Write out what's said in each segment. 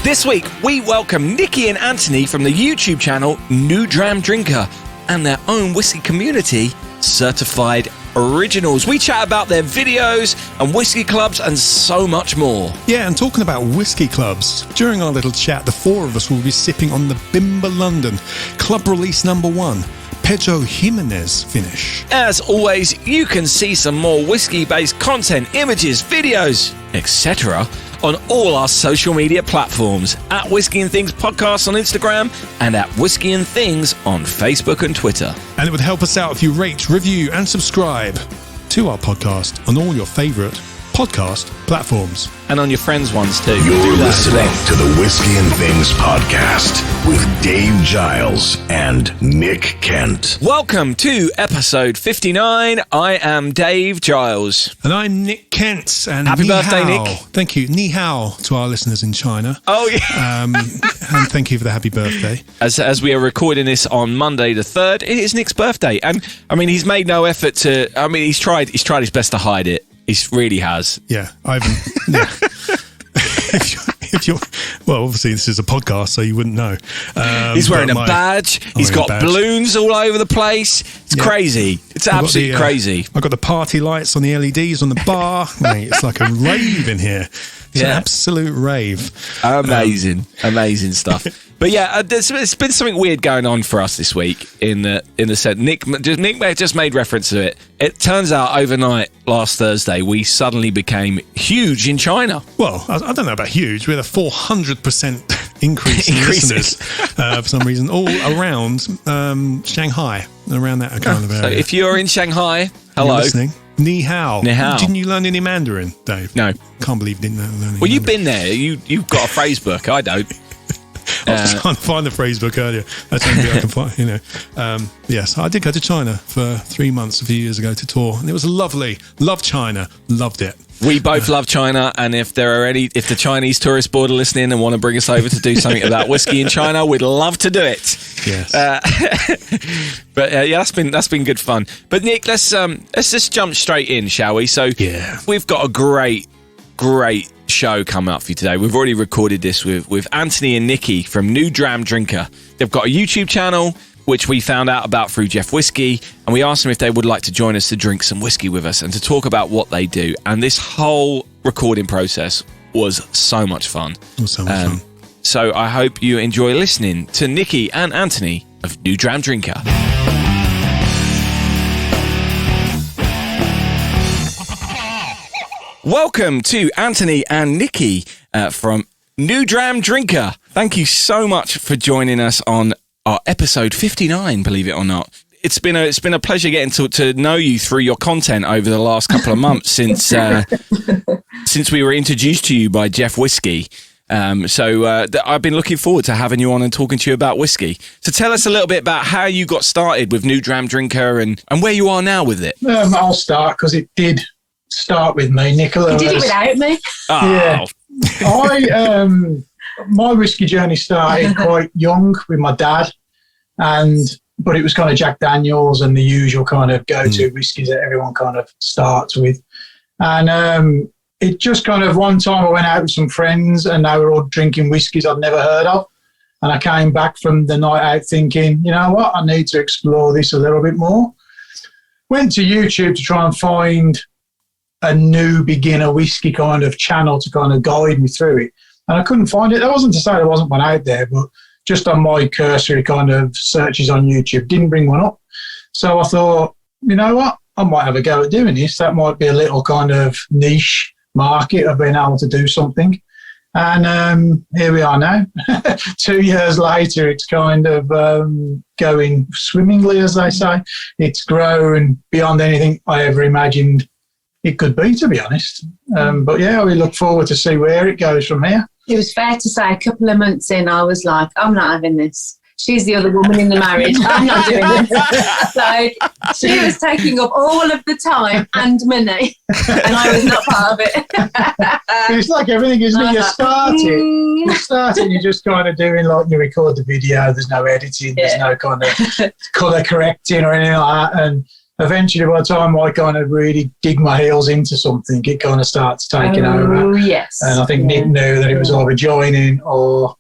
This week, we welcome Nicky and Anthony from the YouTube channel New Dram Drinker and their own whiskey community, Certified Originals. We chat about their videos and whiskey clubs and so much more. Yeah, and talking about whiskey clubs, during our little chat, the four of us will be sipping on the Bimber London Club Release number 1. Pedro Jimenez finish. As always, you can see some more whiskey-based content, images, videos, etc. on all our social media platforms at Whisky and Things Podcast on Instagram and at Whisky and Things on Facebook and Twitter. And it would help us out if you rate, review and subscribe to our podcast on all your favourite podcast platforms. And on your friends' ones too. You're listening to the Whisky and Things Podcast with Dave Giles and Nick Kent. Welcome to episode 59. I am Dave Giles. And I'm Nick Kent. And happy birthday, Nick. Thank you. Ni hao to our listeners in China. Oh, yeah. And thank you for the happy birthday. As we are recording this on Monday the 3rd, it is Nick's birthday. And, I mean, he's made no effort to... I mean, he's tried his best to hide it. He really has. Yeah, I haven't... Yeah. If you're, well, obviously this is a podcast, so you wouldn't know. He's wearing a badge. He's got balloons all over the place. It's crazy. It's absolutely crazy. I've got the party lights on the LEDs on the bar. Mate, it's like a rave in here. It's an absolute rave. Amazing stuff. But yeah, there's been something weird going on for us this week in the sense Nick just made reference to it. It turns out overnight last Thursday we suddenly became huge in China. Well, I don't know about huge. We had a 400% increase in listeners for some reason, all around Shanghai, around that kind of area. So if you're in Shanghai, hello. You're listening. Ni hao. Ni hao. Didn't you learn any Mandarin, Dave? No. Can't believe you didn't learn any Mandarin. Well, you've been there. You've got a phrase book. I don't. I was trying to find the phrase book earlier. That's the only thing I can find, Yes, I did go to China for 3 months a few years ago to tour, and it was lovely. Loved China. Loved it. We both love China, and if the Chinese tourist board are listening and want to bring us over to do something about whiskey in China, we'd love to do it. Yes. But yeah, that's been good fun. But Nick, let's just jump straight in, shall we? So we've got a great show coming up for you today. We've already recorded this with Anthony and Nicky from New Dram Drinker. They've got a YouTube channel, which we found out about through Jeff Whiskey, and we asked them if they would like to join us to drink some whiskey with us and to talk about what they do. And this whole recording process was so much fun. It was so much fun. So I hope you enjoy listening to Nicky and Anthony of New Dram Drinker. Welcome to Anthony and Nicky from New Dram Drinker. Thank you so much for joining us on our episode 59, believe it or not. It's been a pleasure getting to know you through your content over the last couple of months since we were introduced to you by Jeff Whiskey. So I've been looking forward to having you on and talking to you about whiskey. So tell us a little bit about how you got started with New Dram Drinker and where you are now with it. I'll start because it did start with me, Nicola. You did it without me. Oh. Yeah. My whiskey journey started quite young with my dad, but it was kind of Jack Daniels and the usual kind of go-to whiskies that everyone kind of starts with. And it just kind of one time I went out with some friends and they were all drinking whiskies I'd never heard of. And I came back from the night out thinking, you know what, I need to explore this a little bit more. Went to YouTube to try and find a new beginner whiskey kind of channel to kind of guide me through it. And I couldn't find it. That wasn't to say there wasn't one out there, but just on my cursory kind of searches on YouTube, didn't bring one up. So I thought, you know what, I might have a go at doing this. That might be a little kind of niche market of being able to do something. And here we are now. 2 years later, it's kind of going swimmingly, as they say. It's grown beyond anything I ever imagined it could be, to be honest. But yeah, we look forward to see where it goes from here. It was fair to say a couple of months in, I was like, I'm not having this. She's the other woman in the marriage. I'm not doing this. So she was taking up all of the time and money, and I was not part of it. It's like everything, isn't it? You start it, you're just kind of doing like you record the video, there's no editing, there's no kind of colour correcting or anything like that. And eventually, by the time I kind of really dig my heels into something, it kind of starts taking over. Oh, yes. And I think Nick knew that it was either joining or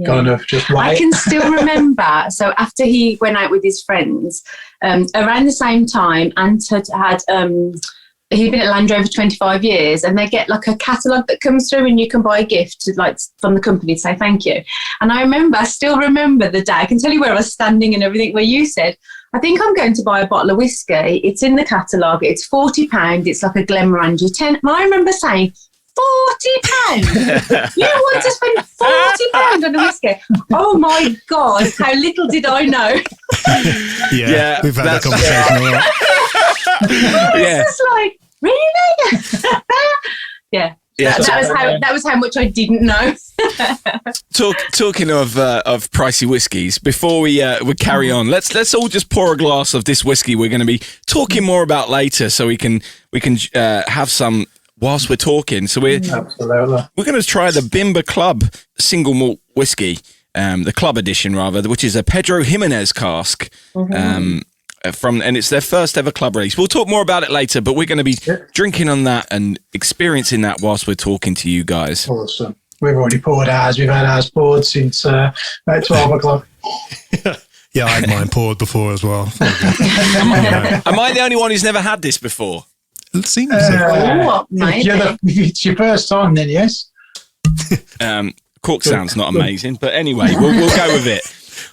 kind of just wait. I can still remember. So after he went out with his friends, around the same time, Ant had he'd been at Land Rover 25 years, and they get like a catalogue that comes through and you can buy a gift like from the company to say thank you. And I still remember the day. I can tell you where I was standing and everything, where you said, I think I'm going to buy a bottle of whiskey. It's in the catalogue. It's £40. It's like a Glenmorangie 10. And I remember saying, £40? You want to spend £40 on a whiskey? Oh my God, how little did I know. Yeah, we've had that conversation a lot. I was just like, really? Yeah. Yeah, that was how much I didn't know. Talking of pricey whiskies, before we carry on, let's all just pour a glass of this whiskey we're going to be talking more about later, so we can have some whilst we're talking. So we're going to try the Bimber Club single malt whiskey, the club edition rather, which is a Pedro Jimenez cask. And it's their first ever club release. We'll talk more about it later, but we're going to be drinking on that and experiencing that whilst we're talking to you guys. Awesome. We've already poured ours. We've had ours poured since about 12 o'clock. Yeah, I had mine poured before as well. Am I the only one who's never had this before? It seems if it's your first time, then yes. Cork sounds not amazing, but anyway, we'll go with it.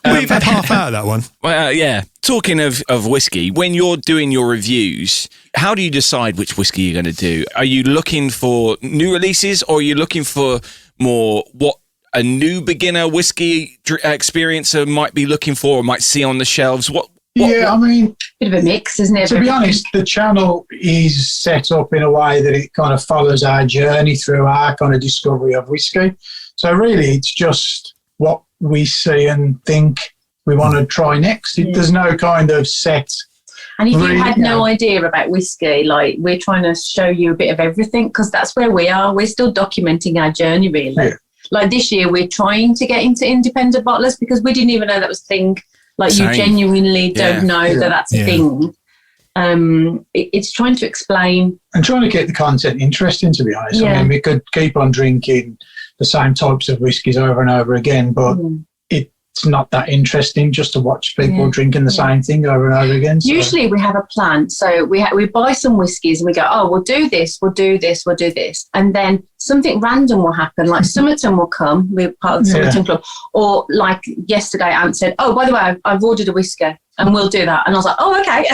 We've had half out of that one. Well, yeah. Talking of whiskey, when you're doing your reviews, how do you decide which whiskey you're going to do? Are you looking for new releases, or are you looking for more what a new beginner whiskey experiencer might be looking for or might see on the shelves? I mean, bit of a mix, isn't it? To be honest, the channel is set up in a way that it kind of follows our journey through our kind of discovery of whiskey. So really, it's just what we see and think we want to try next. There's no kind of set. And if you had no idea about whiskey, like, we're trying to show you a bit of everything, because that's where we are. We're still documenting our journey, really. Yeah. Like this year, we're trying to get into independent bottlers because we didn't even know that was a thing. Like, you genuinely don't know that that's a thing. It's trying to explain. And trying to get the content interesting, to be honest. I mean, we could keep on drinking the same types of whiskies over and over again, but it's not that interesting just to watch people drinking the same thing over and over again. So. Usually we have a plan. So we buy some whiskies and we go, oh, we'll do this, we'll do this, we'll do this. And then something random will happen, like Somerton will come, we're part of the Somerton Club. Or like yesterday, Ant said, oh, by the way, I've ordered a whiskey and we'll do that. And I was like, oh, okay.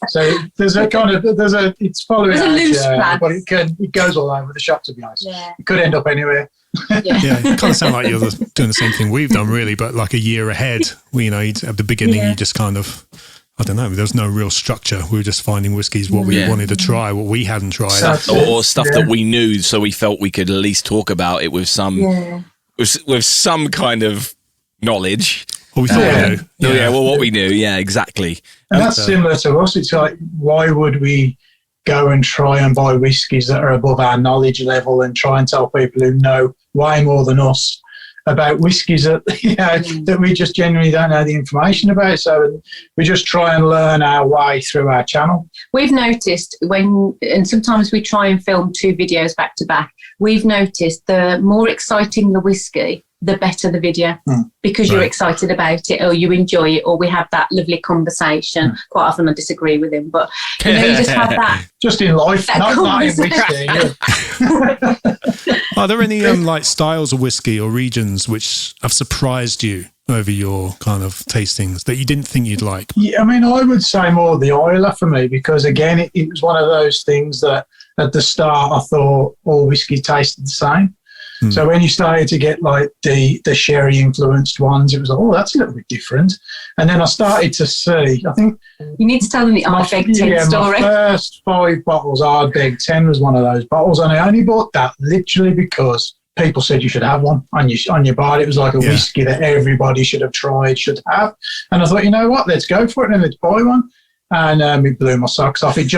So there's a kind of, it's following a loose plan. But it goes all over the shop, to be honest. Yeah. It could end up anywhere. Yeah, it kind of sounds like you're doing the same thing we've done, really, but like a year ahead. At the beginning, you just kind of, I don't know, there's no real structure. We were just finding whiskies, what we wanted to try, what we hadn't tried. Or stuff that we knew, so we felt we could at least talk about it with some with some kind of knowledge. Well, we thought we knew. What we knew, exactly. And that's similar to us. It's like, why would we go and try and buy whiskies that are above our knowledge level and try and tell people who know way more than us about whiskies that that we just genuinely don't know the information about? So we just try and learn our way through our channel. We've noticed and sometimes we try and film 2 videos back to back, we've noticed the more exciting the whiskey, the better the video, because you're excited about it, or you enjoy it, or we have that lovely conversation. Quite often I disagree with him, but you just have that. Just in life, not in whiskey. Are there any like styles of whiskey or regions which have surprised you over your kind of tastings that you didn't think you'd like? Yeah, I mean, I would say more the Islay for me, because again, it was one of those things that at the start I thought all whiskey tasted the same. So when you started to get like the sherry influenced ones, it was like, oh, that's a little bit different. And then I started to see, I think... You need to tell them the Ardbeg 10 story. My first 5 bottles, Ardbeg 10 was one of those bottles. And I only bought that literally because people said you should have one on your bar. It was like a whiskey that everybody should have tried, should have. And I thought, you know what, let's go for it and let's buy one. And it blew my socks off. It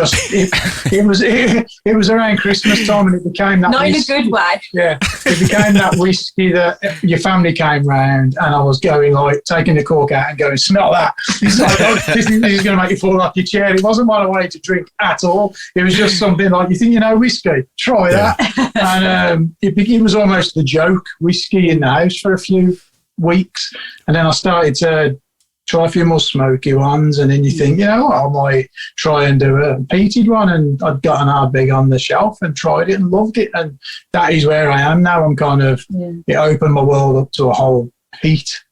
was around Christmas time, and it became that. Not in a good way. Yeah, it became that whiskey that your family came round, and I was going like taking the cork out and going, "Smell that! It's like, this is going to make you fall off your chair." It wasn't what I wanted to drink at all. It was just something like, "You think you know whiskey? Try that." And it was almost the joke whiskey in the house for a few weeks, and then I started to try a few more smoky ones, and then you think, I might try and do a peated one, and I'd got an Ardbeg on the shelf and tried it and loved it, and that is where I am now. I'm kind of, it opened my world up to a whole peat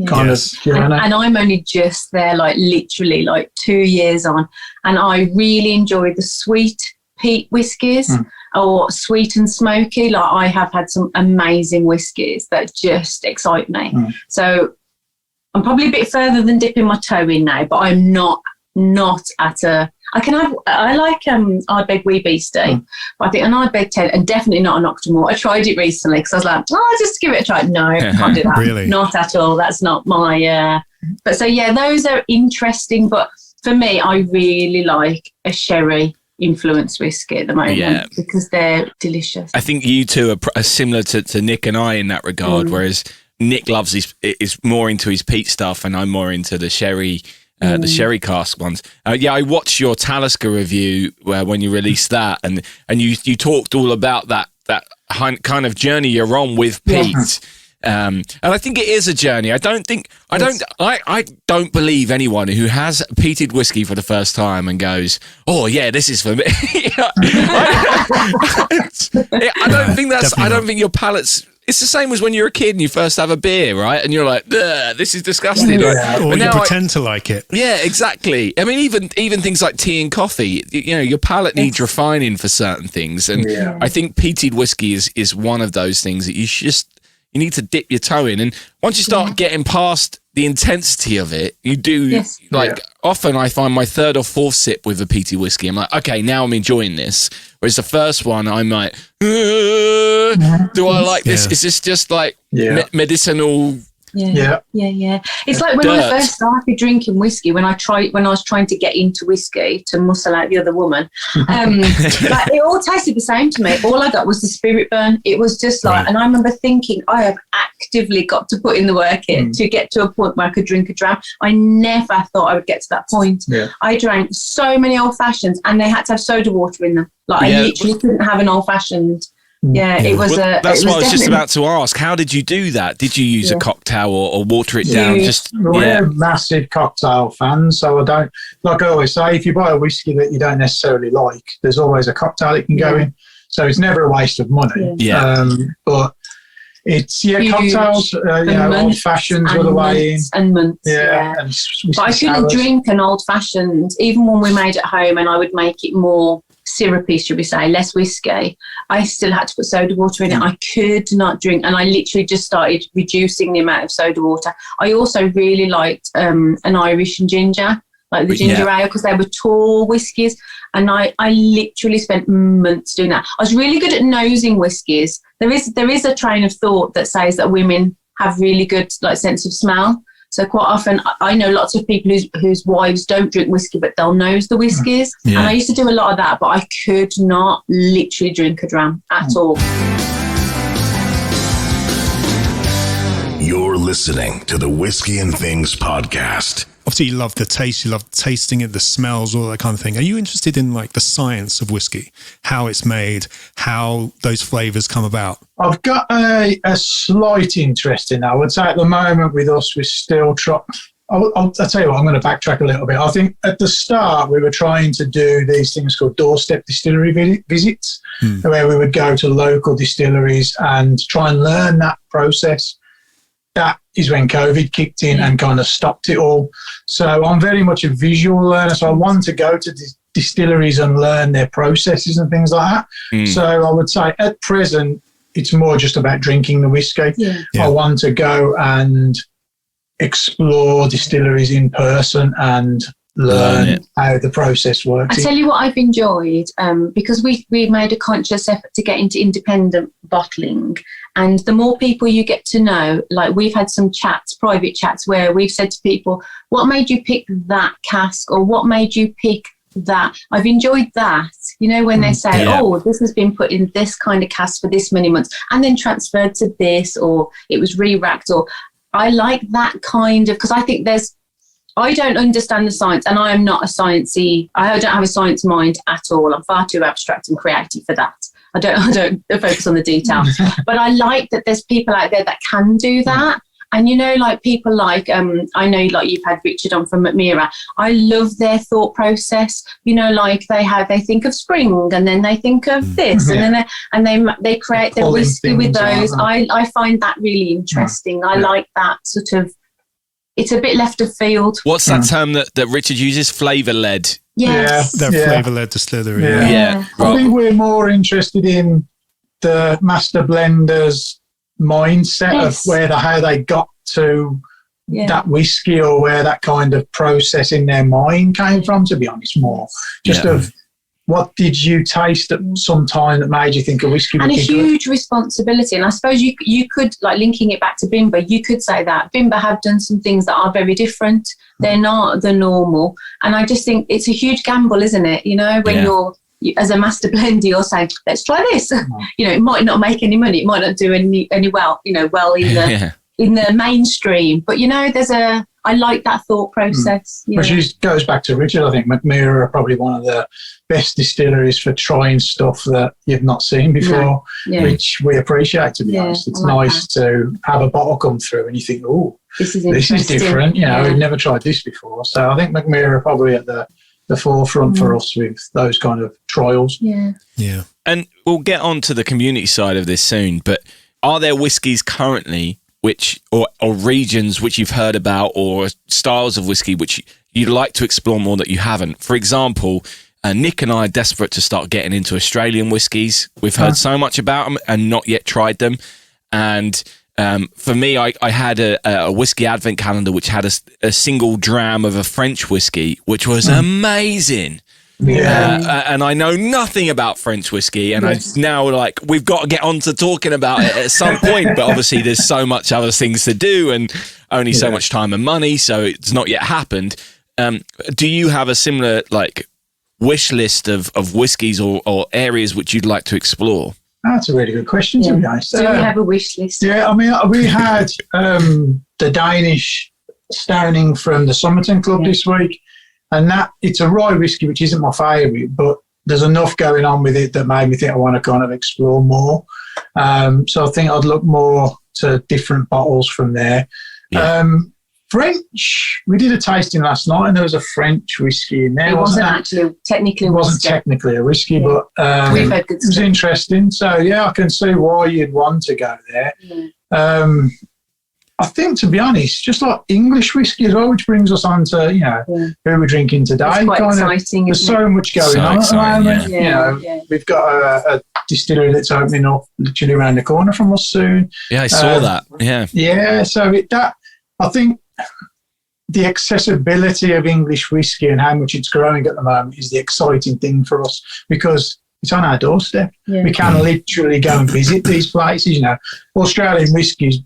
kind of journey. And I'm only just there, like literally like 2 years on, and I really enjoy the sweet peat whiskies. Or sweet and smoky. Like I have had some amazing whiskies that just excite me. So I'm probably a bit further than dipping my toe in now, but I'm not at a. I like Ardbeg Wee Beastie, but I think an Ardbeg 10, and definitely not a Noctamore. I tried it recently because I was like, just give it a try. No, can't do that. Really? Not at all. That's not my. But so those are interesting. But for me, I really like a sherry influenced whiskey at the moment because they're delicious. I think you two are similar to Nick and I in that regard, whereas Nick loves is more into his peat stuff, and I'm more into the sherry cask ones. I watched your Talisker review when you released that, and you talked all about that kind of journey you're on with peat. And I think it is a journey. I don't believe anyone who has peated whiskey for the first time and goes, "Oh yeah, this is for me." I don't think your palate's. It's the same as when you're a kid and you first have a beer, right? And you're like, "This is disgusting." Or you pretend to like it. Yeah, exactly. I mean, even things like tea and coffee. Your palate needs refining for certain things, and I think peated whiskey is one of those things that you need to dip your toe in. And once you start getting past the intensity of it, you do often I find my third or fourth sip with a peaty whiskey, I'm like, okay, now I'm enjoying this. Whereas the first one, I'm like, do I like this? Is this just like medicinal? It's like when I first started drinking whiskey, when I was trying to get into whiskey to muscle out the other woman, like it all tasted the same to me. All I got was the spirit burn. It was just like, and I remember thinking, I have actively got to put in the work here to get to a point where I could drink a dram. I never thought I would get to that point. I drank so many old fashions, and they had to have soda water in them. Like I literally couldn't have an old fashioned. It was. That's what I was just about to ask. How did you do that? Did you use a cocktail or water it down? We're massive cocktail fans, so I don't. Like I always say, if you buy a whiskey that you don't necessarily like, there's always a cocktail it can go in. So it's never a waste of money. But it's cocktails. Old fashions were the way in. And months. And but I couldn't drink an old fashioned, even when we made at home, and I would make it more syrupy, should we say, less whiskey. I still had to put soda water in it. I could not drink, and I literally just started reducing the amount of soda water. I also really liked an Irish and ginger, like the ginger ale, because they were tall whiskies, and I literally spent months doing that. I was really good at nosing whiskies. There is a train of thought that says that women have really good sense of smell. So quite often, I know lots of people whose wives don't drink whiskey, but they'll nose the whiskies. And I used to do a lot of that, but I could not literally drink a dram at all. You're listening to the Whisky and Things podcast. Obviously, you love the taste, you love tasting it, the smells, all that kind of thing. Are you interested in the science of whiskey, how it's made, how those flavours come about? I've got a slight interest in that. I would say at the moment with us, we're still trying. I'll tell you what, I'm going to backtrack a little bit. I think at the start, we were trying to do these things called doorstep distillery visits, where we would go to local distilleries and try and learn that process. That is when COVID kicked in and kind of stopped it all. So I'm very much a visual learner. So I want to go to distilleries and learn their processes and things like that. So I would say at present, it's more just about drinking the whiskey. I want to go and explore distilleries in person and learn how the process works. I tell you what I've enjoyed, because we made a conscious effort to get into independent bottling, and the more people you get to know, like we've had some chats, private chats, where we've said to people, what made you pick that cask, or what made you pick that? I've enjoyed that, you know, when they say, oh, this has been put in this kind of cask for this many months and then transferred to this, or it was re-racked, or I like that kind of, because I think I don't understand the science, and I am not a sciencey. I don't have a science mind at all. I'm far too abstract and creative for that. I don't focus on the detail. But I like that there's people out there that can do that. And, you know, like people like, I know like you've had Richard on from McMira. I love their thought process. You know, like they think of spring, and then they think of this, and then they create their whiskey with those. I find that really interesting. I like that sort of. It's a bit left of field. What's that term that Richard uses? Flavour-led. Yes. That flavour-led distillery. Yeah. I think we're more interested in the master blenders' mindset of how they got to that whiskey, or where that kind of process in their mind came from, to be honest, more. Just of what did you taste at some time that made you think a whiskey would be good? And a huge good? Responsibility. And I suppose you could, like linking it back to Bimber, you could say that Bimber have done some things that are very different. They're not the normal. And I just think it's a huge gamble, isn't it? You know, when you're, as a master blender, you're saying, let's try this. You know, it might not make any money. It might not do any well, you know, well in the in the mainstream. But, you know, I like that thought process. Which goes back to Richard. I think McMira are probably one of the best distilleries for trying stuff that you've not seen before, which we appreciate, to be honest. It's nice to have a bottle come through and you think, oh, this is different. You know, we've never tried this before. So I think McMira are probably at the forefront for us with those kind of trials. Yeah. And we'll get on to the community side of this soon, but are there whiskies currently which or regions which you've heard about, or styles of whiskey which you'd like to explore more that you haven't? For example, Nick and I are desperate to start getting into Australian whiskies. We've heard so much about them and not yet tried them. And for me, I had a whiskey advent calendar which had a single dram of a French whiskey, which was amazing. And I know nothing about French whiskey, and I now we've got to get on to talking about it at some point, but obviously there's so much other things to do and only so much time and money, so it's not yet happened. Do you have a similar wish list of whiskies or areas which you'd like to explore? That's a really good question, to be honest. Do we have a wish list? Yeah, I mean, we had the Danish Stowning from the Somerton Club this week. And it's a rye whiskey, which isn't my favourite, but there's enough going on with it that made me think I want to kind of explore more. So I think I'd look more to different bottles from there. French, we did a tasting last night, and there was a French whiskey in there. It wasn't actually technically a whiskey, but we've had good it was interesting. So I can see why you'd want to go there. I think, to be honest, just like English whiskey as well, which brings us on to, who we're drinking today. It's quite exciting. There's so much going on at the moment. We've got a distillery that's opening up literally around the corner from us soon. Yeah, I saw that. Yeah, so I think the accessibility of English whiskey and how much it's growing at the moment is the exciting thing for us, because it's on our doorstep. We can literally go and visit these places. Australian whiskies,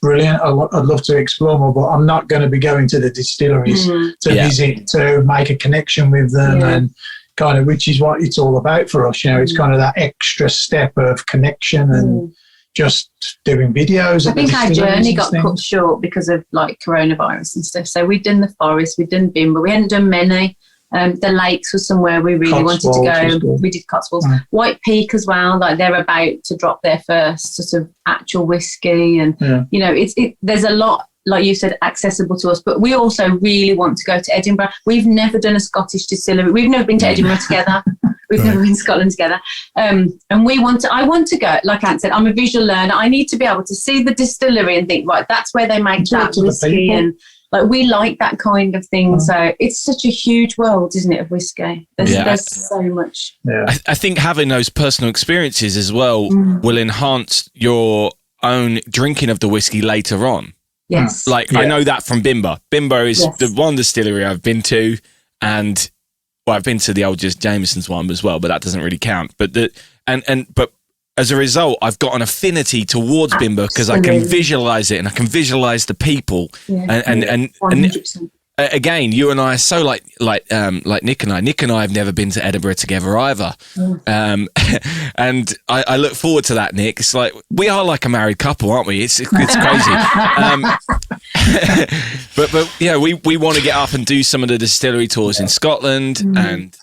brilliant. I'd love to explore more, but I'm not going to be going to the distilleries to visit, to make a connection with them, and kind of, which is what it's all about for us. It's kind of that extra step of connection and just doing videos. I think our journey got cut short because of coronavirus and stuff. So we've done the forest, we've done Bimber, we hadn't done many. The lakes was somewhere we really wanted to go. We did Cotswolds. White Peak as well. They're about to drop their first sort of actual whiskey, and there's a lot, like you said, accessible to us. But we also really want to go to Edinburgh. We've never done a Scottish distillery. We've never been to Edinburgh together. We've never been to Scotland together. And I want to go. Like Ant said, I'm a visual learner. I need to be able to see the distillery and think, right, that's where they make that whiskey, and we like that kind of thing. So it's such a huge world, isn't it, of whiskey? There's so much. I think having those personal experiences as well will enhance your own drinking of the whiskey later on. Yes. I know that from Bimber. Bimber is the one distillery I've been to. and well, I've been to the old just Jameson's one as well, but that doesn't really count. But but as a result, I've got an affinity towards Bimber because I can visualize it and I can visualize the people. And 100%. Again, you and I are so like Nick and I. Nick and I have never been to Edinburgh together either, and I look forward to that. Nick, it's like we are like a married couple, aren't we? It's crazy. But yeah, we want to get up and do some of the distillery tours in Scotland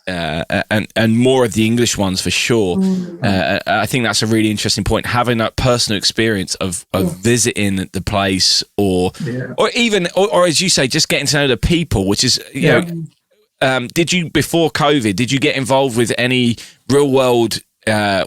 and more of the English ones for sure. I think that's a really interesting point. Having that personal experience of visiting the place, or even as you say, just getting to know the people, which is did you, before COVID, did you get involved with any real world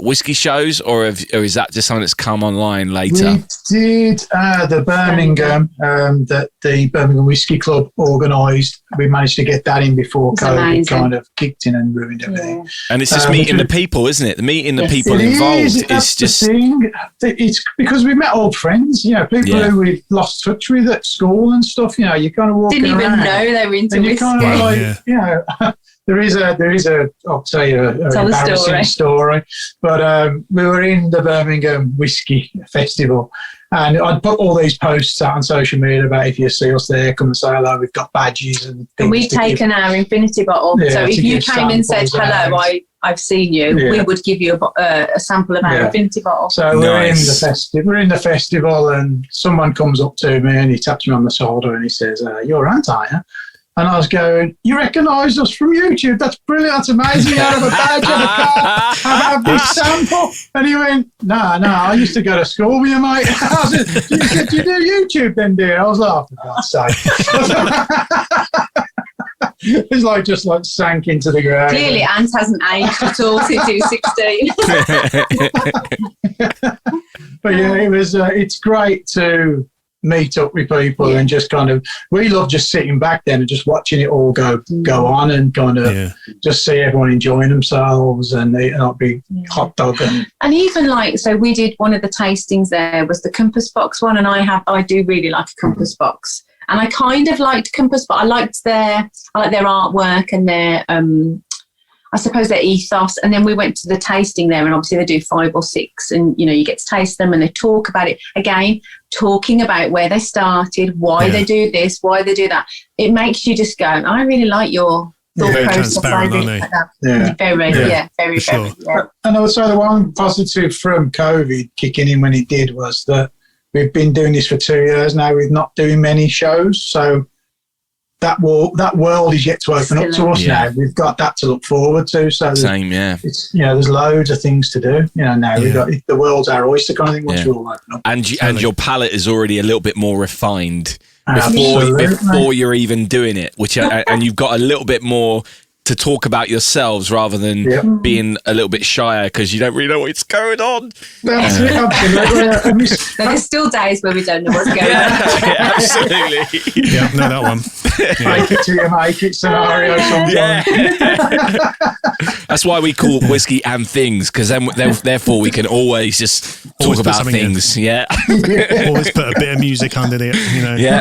whiskey shows, or is that just something that's come online later? We did the Birmingham that the Birmingham Whiskey Club organised. We managed to get that in before COVID kind of kicked in and ruined everything. And it's just meeting the people, isn't it? Meeting the people involved is just the thing. It's because we met old friends, people who we lost touch with at school and stuff. You kind of walking didn't even around, know they were into and you whiskey. kind of like, There is a I'll tell you an embarrassing story. But we were in the Birmingham Whiskey Festival, and I'd put all these posts out on social media about, if you see us there, come and say hello. We've got badges and things. And we've taken our infinity bottle. So if you came and said hello, I've seen you, we would give you a sample of our infinity bottle. So we're in the festival, and someone comes up to me and he taps me on the shoulder and he says, "You're Ant, aren't you?" And I was going, "You recognised us from YouTube? That's brilliant. That's amazing. I have a badge and a car. I have this sample." And he went, No, I used to go to school with you, mate." I said, "Do you do YouTube then, dear?" I was like, "For God's sake." It's like just sank into the ground. Clearly, Ant hasn't aged at all since he was 16. But it's great to meet up with people and just kind of, we love just sitting back then and just watching it all go on, and kind of just see everyone enjoying themselves and eating up big hot dog. And even so we did one of the tastings there was the Compass Box one, and I do really like a Compass Box. And I kind of liked Compass, but I like their artwork and their I suppose their ethos. And then we went to the tasting there, and obviously they do 5 or 6, and you get to taste them and they talk about it. Again, talking about where they started, why they do this, why they do that. It makes you just go, "I really like your thought very process." Transparent, aren't they? Very sure. Yeah. And also the one positive from COVID kicking in when it did was that we've been doing this for 2 years now. We're not doing many shows, so that world is yet to open up to us now. We've got that to look forward to. So it's, there's loads of things to do. Now we've got the world's our oyster kind of thing once we all open up. And your palate is already a little bit more refined before you're even doing it, and you've got a little bit more to talk about yourselves rather than being a little bit shyer because you don't really know what's going on. That's it, absolutely. There's still days where we don't know what's going on. Absolutely. Yeah, know that one. Make it to you, make it scenario sometimes. That's why we call Whisky and Things, because then therefore we can always just talk about things. Always put a bit of music under it.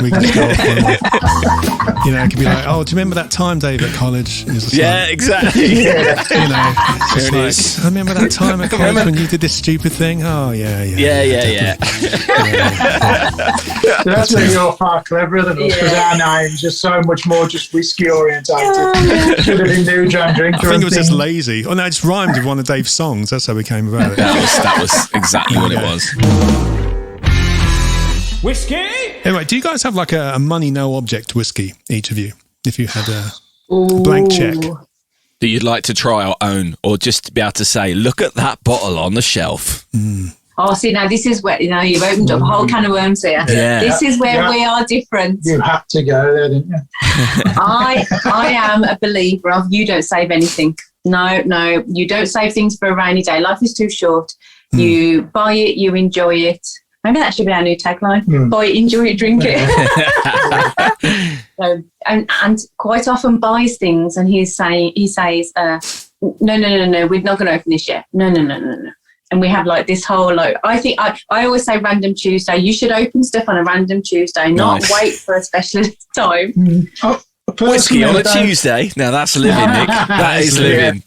We can just go off on, it could be like, "Oh, do you remember that time, Dave, at college?" Exactly. I remember that time at college when you did this stupid thing. Oh, yeah. So that's where you're far cleverer than us, because our name's just so much more just whiskey orientated. Should have been New Dram Drinker. I think it was just lazy. Oh no, it just rhymed with one of Dave's songs. That's how we came about it. That was exactly what it was. Whiskey. Anyway, do you guys have like a money no object whiskey, each of you? If you had a blank check that you'd like to try or own, or just to be able to say, "Look at that bottle on the shelf." Oh, see, now this is where you've opened up a whole can of worms here. Yeah. This is where we are different. You had to go there, didn't you? I am a believer of you don't save anything. No, you don't save things for a rainy day. Life is too short. You buy it, you enjoy it. Maybe that should be our new tagline. Buy it, enjoy it, drink it. So, and quite often buys things, and he says, no, we're not going to open this yet. No. And we have like this whole I think I always say random Tuesday. You should open stuff on a random Tuesday, not wait for a specialist time. Whiskey on a I don't- Tuesday. Now that's living, Nick. That is living.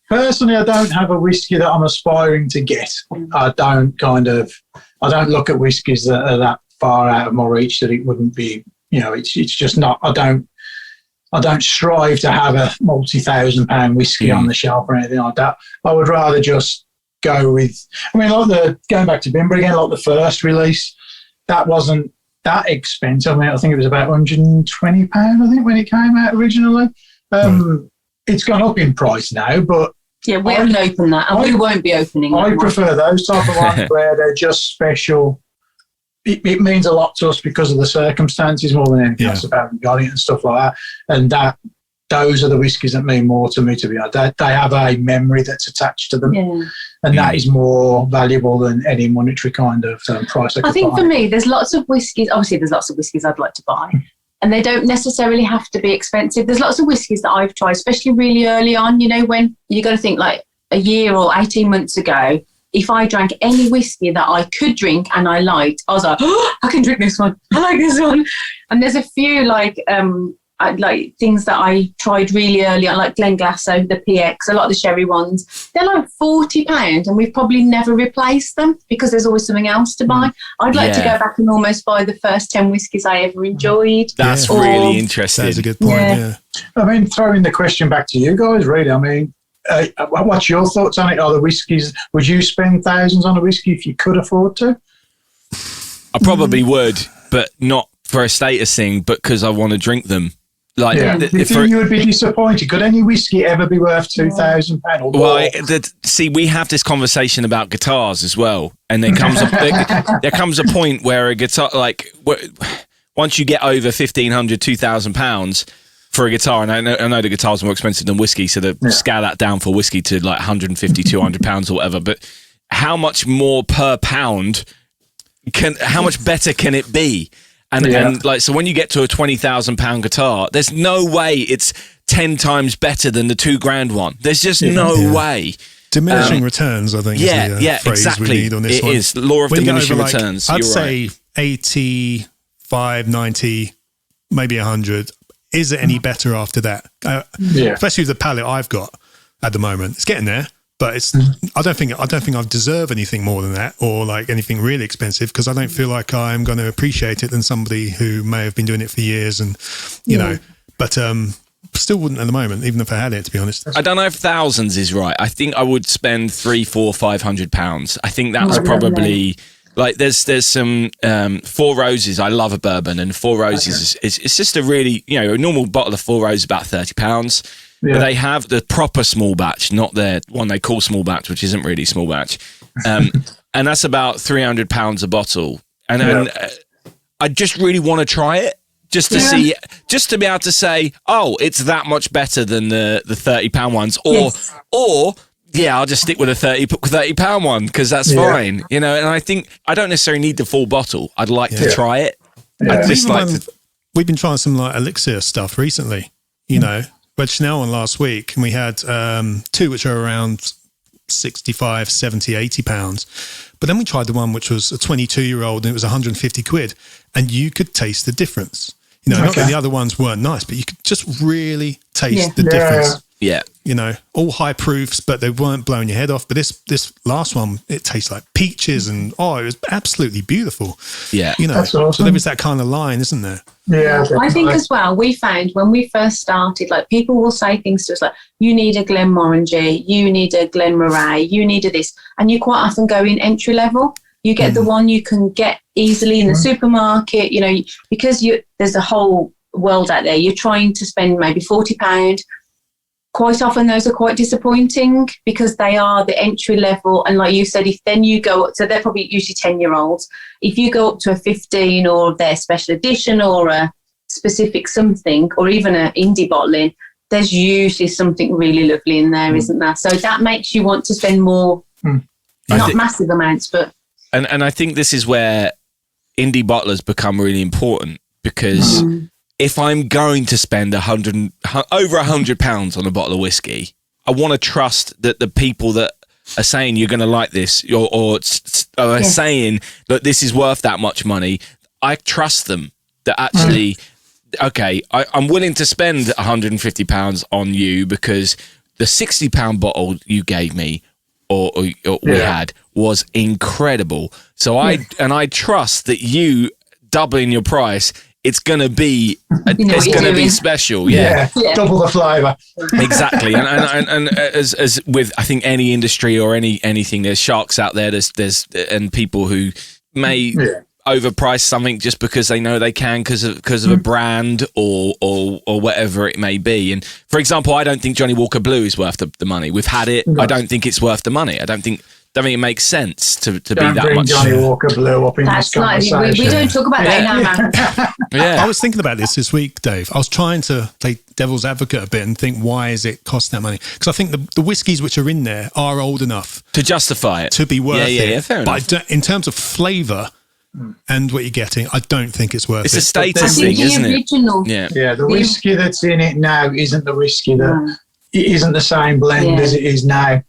Personally, I don't have a whiskey that I'm aspiring to get. I don't look at whiskies that are that far out of my reach that it wouldn't be, it's just not, I don't strive to have a multi-1,000-pound whiskey on the shelf or anything like that. I would rather just go with, going back to Bimber again, like the first release, that wasn't that expensive. I think it was about £120, I think, when it came out originally. It's gone up in price now, but yeah, we haven't opened that, and we won't be opening. I prefer those type of ones where they're just special. It means a lot to us because of the circumstances more than anything else about got it and stuff like that. And those are the whiskies that mean more to me, to be honest. They have a memory that's attached to them, and that is more valuable than any monetary kind of price. I think for me, there's lots of whiskies. Obviously, there's lots of whiskies I'd like to buy. And they don't necessarily have to be expensive. There's lots of whiskies that I've tried, especially really early on, when you got to think like a year or 18 months ago, if I drank any whiskey that I could drink and I liked, I was like, oh, I can drink this one. I like this one. And there's a few like things that I tried really early on, like Glenglassaugh, the PX, a lot of the sherry ones. They're like £40 and we've probably never replaced them because there's always something else to buy. I'd like to go back and almost buy the first 10 whiskies I ever enjoyed. That's really interesting. That's a good point, throwing the question back to you guys, really. What's your thoughts on it? Are the whiskies, would you spend thousands on a whiskey if you could afford to? I probably would, but not for a status thing, but because I want to drink them. Like, you would be disappointed. Could any whiskey ever be worth £2,000? Well, we have this conversation about guitars as well, and there comes a point where a guitar, once you get over £1,500, £2,000 for a guitar, and I know the guitar's more expensive than whiskey, so they scale that down for whiskey to like £150, £200 or whatever. But how much more per pound? How much better can it be? And so when you get to a £20,000 guitar, there's no way it's 10 times better than the $2,000 one. There's just no way. Diminishing returns, I think. is the phrase exactly. We need on this it one. is law of diminishing returns. I'd say 85, 90, maybe 100. Is it any better after that? Especially with the palette I've got at the moment, it's getting there. But it's I don't think I deserve anything more than that, or like anything really expensive, because I don't feel like I'm going to appreciate it than somebody who may have been doing it for years, and you know. But still wouldn't at the moment, even if I had it. To be honest, I don't know if thousands is right. I think I would spend £300, £400, £500. I think that's probably. Like there's some Four Roses. I love a bourbon, and Four Roses is it's just a really a normal bottle of Four Roses about £30. But they have the proper small batch, not their one they call small batch, which isn't really small batch, and that's about £300 a bottle. And I just really want to try it, just to see, just to be able to say, oh, it's that much better than the £30 ones, or. Yeah, I'll just stick with a £30 one because that's fine, And I think I don't necessarily need the full bottle. I'd like to try it. I'd just like to. We've been trying some like elixir stuff recently. We had Chanel on last week, and we had two which are around 65, 70, £80. But then we tried the one which was a 22-year-old, and it was 150 quid, and you could taste the difference. Not that the other ones weren't nice, but you could just really taste the difference. Yeah. All high proofs, but they weren't blowing your head off. But this last one, it tastes like peaches, and it was absolutely beautiful. Yeah. That's awesome. So there is that kind of line, isn't there? Yeah. Definitely. I think as well, we found when we first started, like people will say things to us like, you need a Glenmorangie, you need a Glenmorangie, you need a this. And you quite often go in entry level. You get the one you can get easily in the supermarket, because there's a whole world out there. You're trying to spend maybe £40. Quite often those are quite disappointing because they are the entry level. And like you said, if then you go up, so they're probably usually 10-year-olds. If you go up to a 15 or their special edition or a specific something, or even an indie bottling, there's usually something really lovely in there, isn't there? So that makes you want to spend more, not massive amounts, but. And I think this is where indie bottlers become really important, because if I'm going to spend over £100 on a bottle of whiskey, I want to trust that the people that are saying you're going to like this, or are saying that this is worth that much money, I trust them that actually okay, I'm willing to spend £150 on you because the £60 bottle you gave me or we had was incredible. So I trust that you doubling your price, it's going to be special. Yeah. Double the flavour. Exactly. And as with, I think, any industry or anything, there's sharks out there. There's and people who may overprice something just because they know they can because of a brand or whatever it may be. And for example, I don't think Johnny Walker Blue is worth the money. We've had it. No. I don't think it's worth the money. I don't think it makes sense to be that much. Johnny Walker Blue up in this conversation. We don't talk about that now. I was thinking about this week, Dave. I was trying to play devil's advocate a bit and think, why is it cost that money? Because I think the whiskies which are in there are old enough to justify it, to be worth it. Yeah, fair enough. But in terms of flavour and what you're getting, I don't think it's worth it. It's a status thing, isn't it? Yeah. The whiskey that's in it now isn't the whiskey that it isn't the same blend as it is now.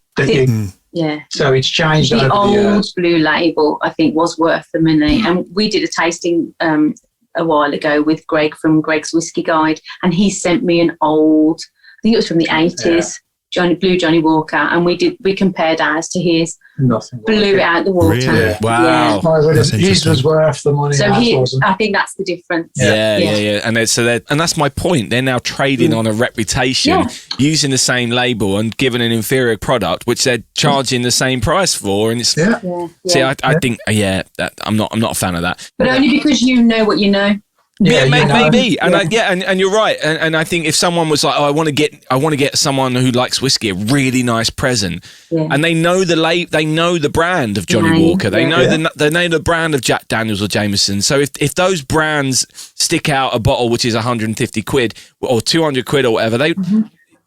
So it's changed over the years. The old Blue Label, I think, was worth the money. And we did a tasting a while ago with Greg from Greg's Whiskey Guide, and he sent me an old, I think it was from the 80s, Johnny Walker, and we compared ours to his. Nothing. Blew it out the water. Really? Yeah. Wow. His was worth the money. So I think that's the difference. Yeah. And that's my point. They're now trading on a reputation, using the same label and giving an inferior product, which they're charging the same price for. And it's see, I think I'm not a fan of that. But only because you know what you know. Maybe, and you're right, and I think if someone was like, "Oh, I want to get someone who likes whiskey a really nice present," and they know they know the brand of Johnny Walker, they know the brand of Jack Daniels or Jameson. So if those brands stick out a bottle which is 150 quid or 200 quid or whatever,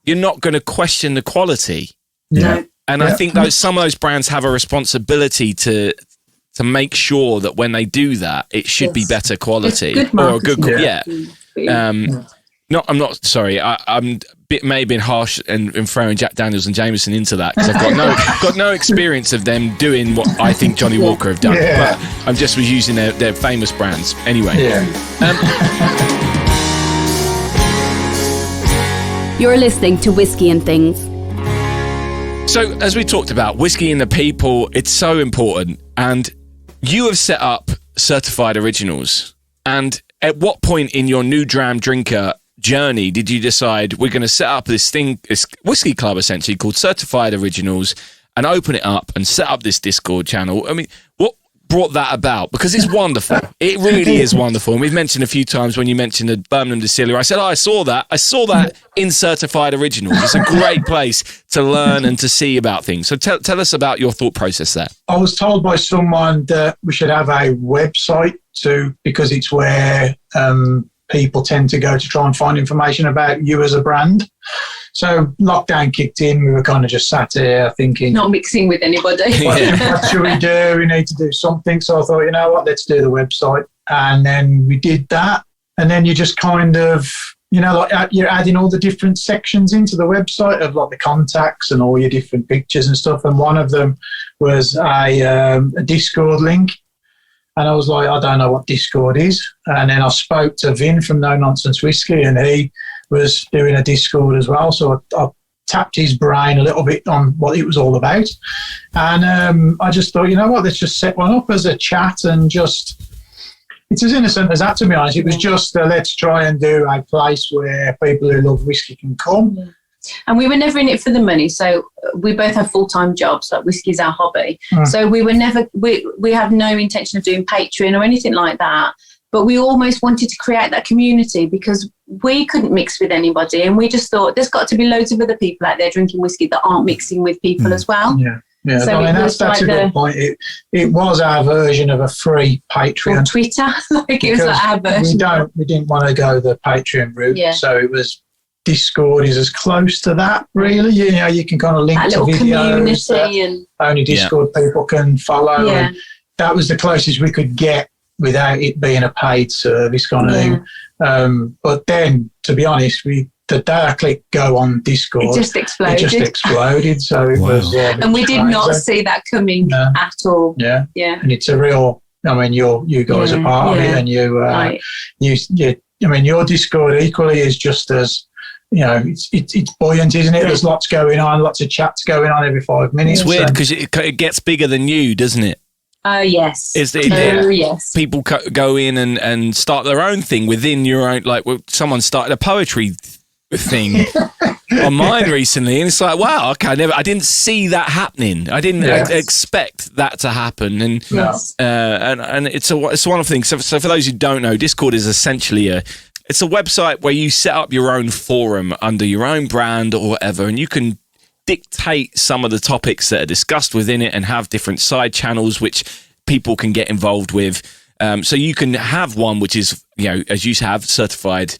you're not going to question the quality. No. And I think some of those brands have a responsibility to make sure that when they do that, it should be better quality or a good. I'm not sorry. I'm may have been harsh and throwing Jack Daniels and Jameson into that because I've got no experience of them doing what I think Johnny Walker have done. But I'm just was using their famous brands anyway. You're listening to Whisky and Things. So as we talked about, whiskey and the people, it's so important. And you have set up Certified Originals. And at what point in your new Dram drinker journey did you decide we're going to set up this whiskey club essentially called Certified Originals and open it up and set up this Discord channel? I mean, what brought that about? Because it's wonderful. It really is wonderful. And we've mentioned a few times when you mentioned the Birmingham Distillery, I said, I saw that in Certified Originals. It's a great place to learn and to see about things. So tell us about your thought process there. I was told by someone that we should have a website too, because it's where people tend to go to try and find information about you as a brand. So lockdown kicked in. We were kind of just sat here thinking, not mixing with anybody. What should we do? We need to do something. So I thought, you know what, let's do the website. And then we did that. And then you just kind of, like you're adding all the different sections into the website of like the contacts and all your different pictures and stuff. And one of them was a Discord link. And I was like, I don't know what Discord is. And then I spoke to Vin from No Nonsense Whiskey, and he was doing a Discord as well. So I tapped his brain a little bit on what it was all about. And I just thought, you know what, let's just set one up as a chat and just, it's as innocent as that, to be honest. It was just let's try and do a place where people who love whiskey can come. Yeah. And we were never in it for the money. So we both have full-time jobs, like whiskey's our hobby. So we were never, we had no intention of doing Patreon or anything like that. But we almost wanted to create that community because we couldn't mix with anybody. And we just thought there's got to be loads of other people out there drinking whiskey that aren't mixing with people as well. Yeah. So I mean, that's a good point. It was our version of a free Patreon. Or Twitter. It was like our version. We didn't want to go the Patreon route. Yeah. So it was Discord is as close to that, really. You can kind of link that to little videos community and only Discord people can follow. Yeah. And that was the closest we could get without it being a paid service kind of thing. But then, to be honest, the day I clicked go on Discord, it just exploded. So it was, and we did not see that coming at all. Yeah. And it's a real. I mean, you guys are part of it, and you I mean, your Discord equally is just as, it's buoyant, isn't it? There's lots going on, lots of chats going on every 5 minutes. It's weird because it gets bigger than you, doesn't it? Oh, yes. Yes. People go in and start their own thing within your own, like someone started a poetry thing on mine recently, and it's like, wow, okay, I didn't see that happening. I didn't expect that to happen, and it's a wonderful thing. So for those who don't know, Discord is essentially it's a website where you set up your own forum under your own brand or whatever, and you can dictate some of the topics that are discussed within it and have different side channels which people can get involved with. So you can have one which is, as you have, certified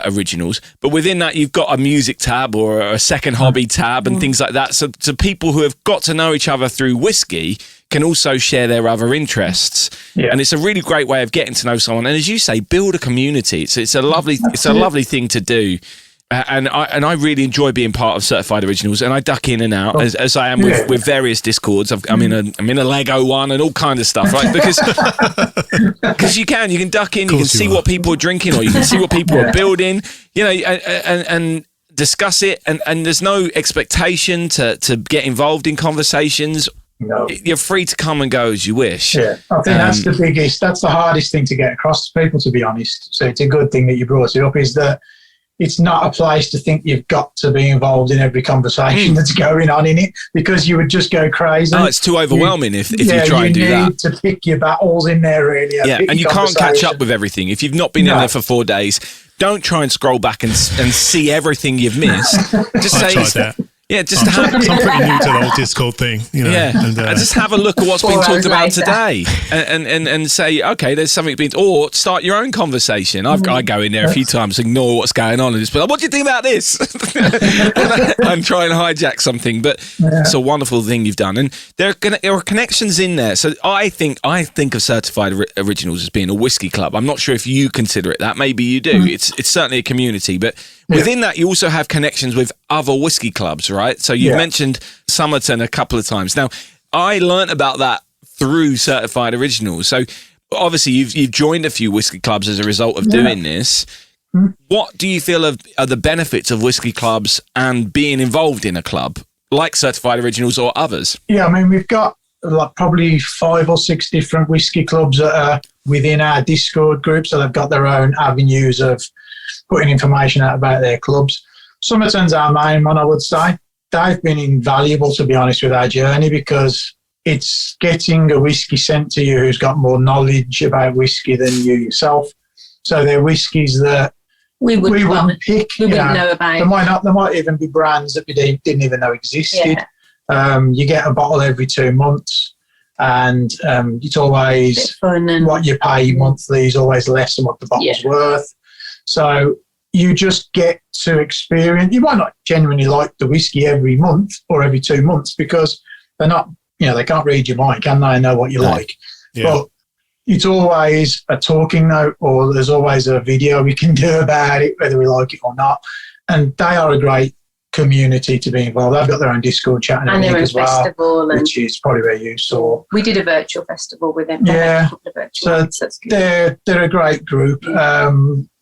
originals, but within that you've got a music tab or a second hobby tab and things like that. So people who have got to know each other through whiskey can also share their other interests, and it's a really great way of getting to know someone. And as you say, build a community. It's a lovely thing to do. And I really enjoy being part of Certified Originals, and I duck in and out as I am with various Discords. I'm in a Lego one and all kind of stuff, right? Because you can duck in, you can see what people are drinking, or you can see what people are building, and discuss it. And there's no expectation to get involved in conversations. No. You're free to come and go as you wish. Yeah, I think that's the hardest thing to get across to people, to be honest. So it's a good thing that you brought it up, is that it's not a place to think you've got to be involved in every conversation that's going on in it, because you would just go crazy. Oh, it's too overwhelming if you try and do that. You need to pick your battles in there, really. Yeah, and you can't catch up with everything. If you've not been in there for 4 days, don't try and scroll back and see everything you've missed. Just say... that. Yeah, I'm pretty new to the whole Discord thing, and just have a look at what's been talked about today, and say, okay, there's something being, or start your own conversation. I go in there a few times, ignore what's going on, and just be like, what do you think about this? and try and hijack something. But it's a wonderful thing you've done, and there are connections in there. So I think of Certified Originals as being a whiskey club. I'm not sure if you consider it that. Maybe you do. It's certainly a community, but within that, you also have connections with other whiskey clubs, right? So you mentioned Somerton a couple of times. Now, I learnt about that through Certified Originals. So obviously, you've joined a few whiskey clubs as a result of doing this. What do you feel are the benefits of whiskey clubs and being involved in a club like Certified Originals or others? Yeah, I mean, we've got probably 5 or 6 different whiskey clubs that are within our Discord group, so they've got their own avenues of putting information out about their clubs. Somerton's our main one, I would say. They've been invaluable, to be honest, with our journey, because it's getting a whiskey sent to you who's got more knowledge about whiskey than you yourself. So they're whiskies that we wouldn't pick. We wouldn't know about. There might even be brands that we didn't even know existed. You get a bottle every 2 months, and it's always what you pay monthly is always less than what the bottle's worth. So you just get to experience. You might not genuinely like the whiskey every month or every 2 months, because they're not, they can't read your mind, can they? Know what you like. Yeah. But it's always a talking note, or there's always a video we can do about it, whether we like it or not. And they are a great community to be involved. They've got their own Discord chat and everything as well, festival, which is probably where you saw. We did a virtual festival with them. Yeah, so they're a great group.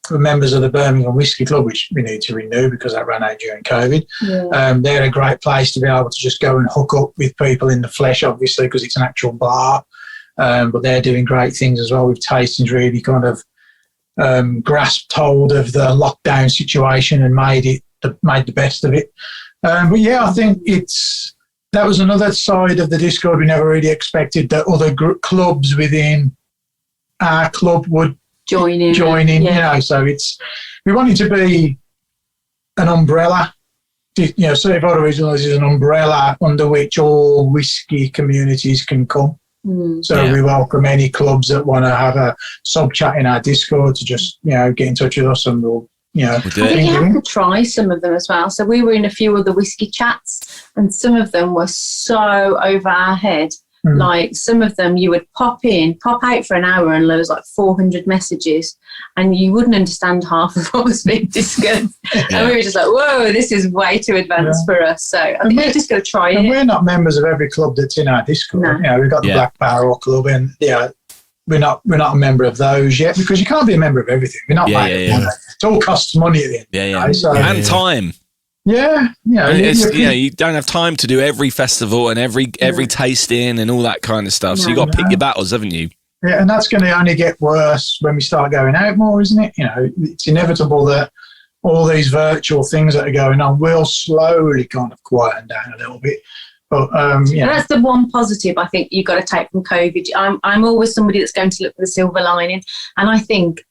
We're members of the Birmingham Whisky Club, which we need to renew because that ran out during COVID. Yeah. They're a great place to be able to just go and hook up with people in the flesh, obviously, because it's an actual bar. But they're doing great things as well with tastings, really kind of grasped hold of the lockdown situation and made the best of it. But yeah, I think that was another side of the Discord we never really expected, that other clubs within our club would join in. So we wanted to be an umbrella. Certified Originals is an umbrella under which all whiskey communities can come. We welcome any clubs that want to have a sub chat in our Discord to just get in touch with us, and we'll I think you have to try some of them as well. So we were in a few of the whiskey chats, and some of them were so over our head. Like some of them you would pop out for an hour, and there was like 400 messages, and you wouldn't understand half of what was being discussed. And we were just like, whoa, this is way too advanced for us. So I think we're just going to try it. And we're not members of every club that's in our Discord. No. We've got the Black Barrel Club, and we're not a member of those yet, because you can't be a member of everything. We're not money. It all costs money at the end. And time. You don't have time to do every festival and every tasting and all that kind of stuff. So you got to pick your battles, haven't you? Yeah, and that's going to only get worse when we start going out more, isn't it? It's inevitable that all these virtual things that are going on will slowly kind of quieten down a little bit. But that's the one positive I think you've got to take from COVID. I'm always somebody that's going to look for the silver lining, and I think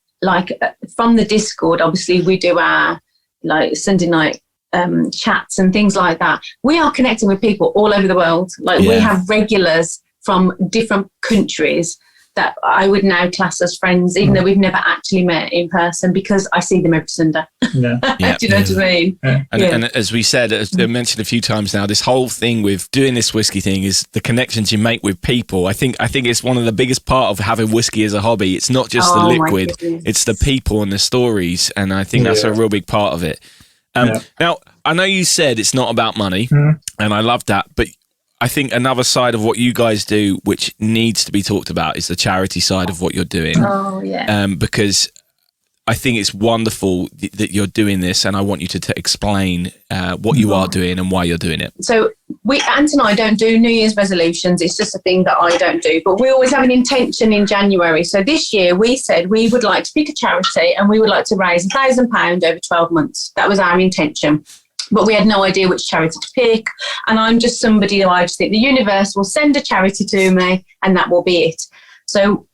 from the Discord, obviously we do our Sunday night chats and things like that. We are connecting with people all over the world. We have regulars from different countries that I would now class as friends, even though we've never actually met in person, because I see them every Sunday. Do you know what I mean? And as we said, as I mentioned a few times now, this whole thing with doing this whiskey thing is the connections you make with people. I think it's one of the biggest part of having whiskey as a hobby. It's not just the liquid, it's the people and the stories. And I think that's a real big part of it. Now, I know you said it's not about money, and I love that, but I think another side of what you guys do, which needs to be talked about, is the charity side of what you're doing. Oh, yeah. Because I think it's wonderful that you're doing this, and I want you to explain what you are doing and why you're doing it. So Ant and I don't do New Year's resolutions. It's just a thing that I don't do. But we always have an intention in January. So this year we said we would like to pick a charity and we would like to raise £1,000 over 12 months. That was our intention. But we had no idea which charity to pick. And I'm just somebody who I just think the universe will send a charity to me and that will be it. So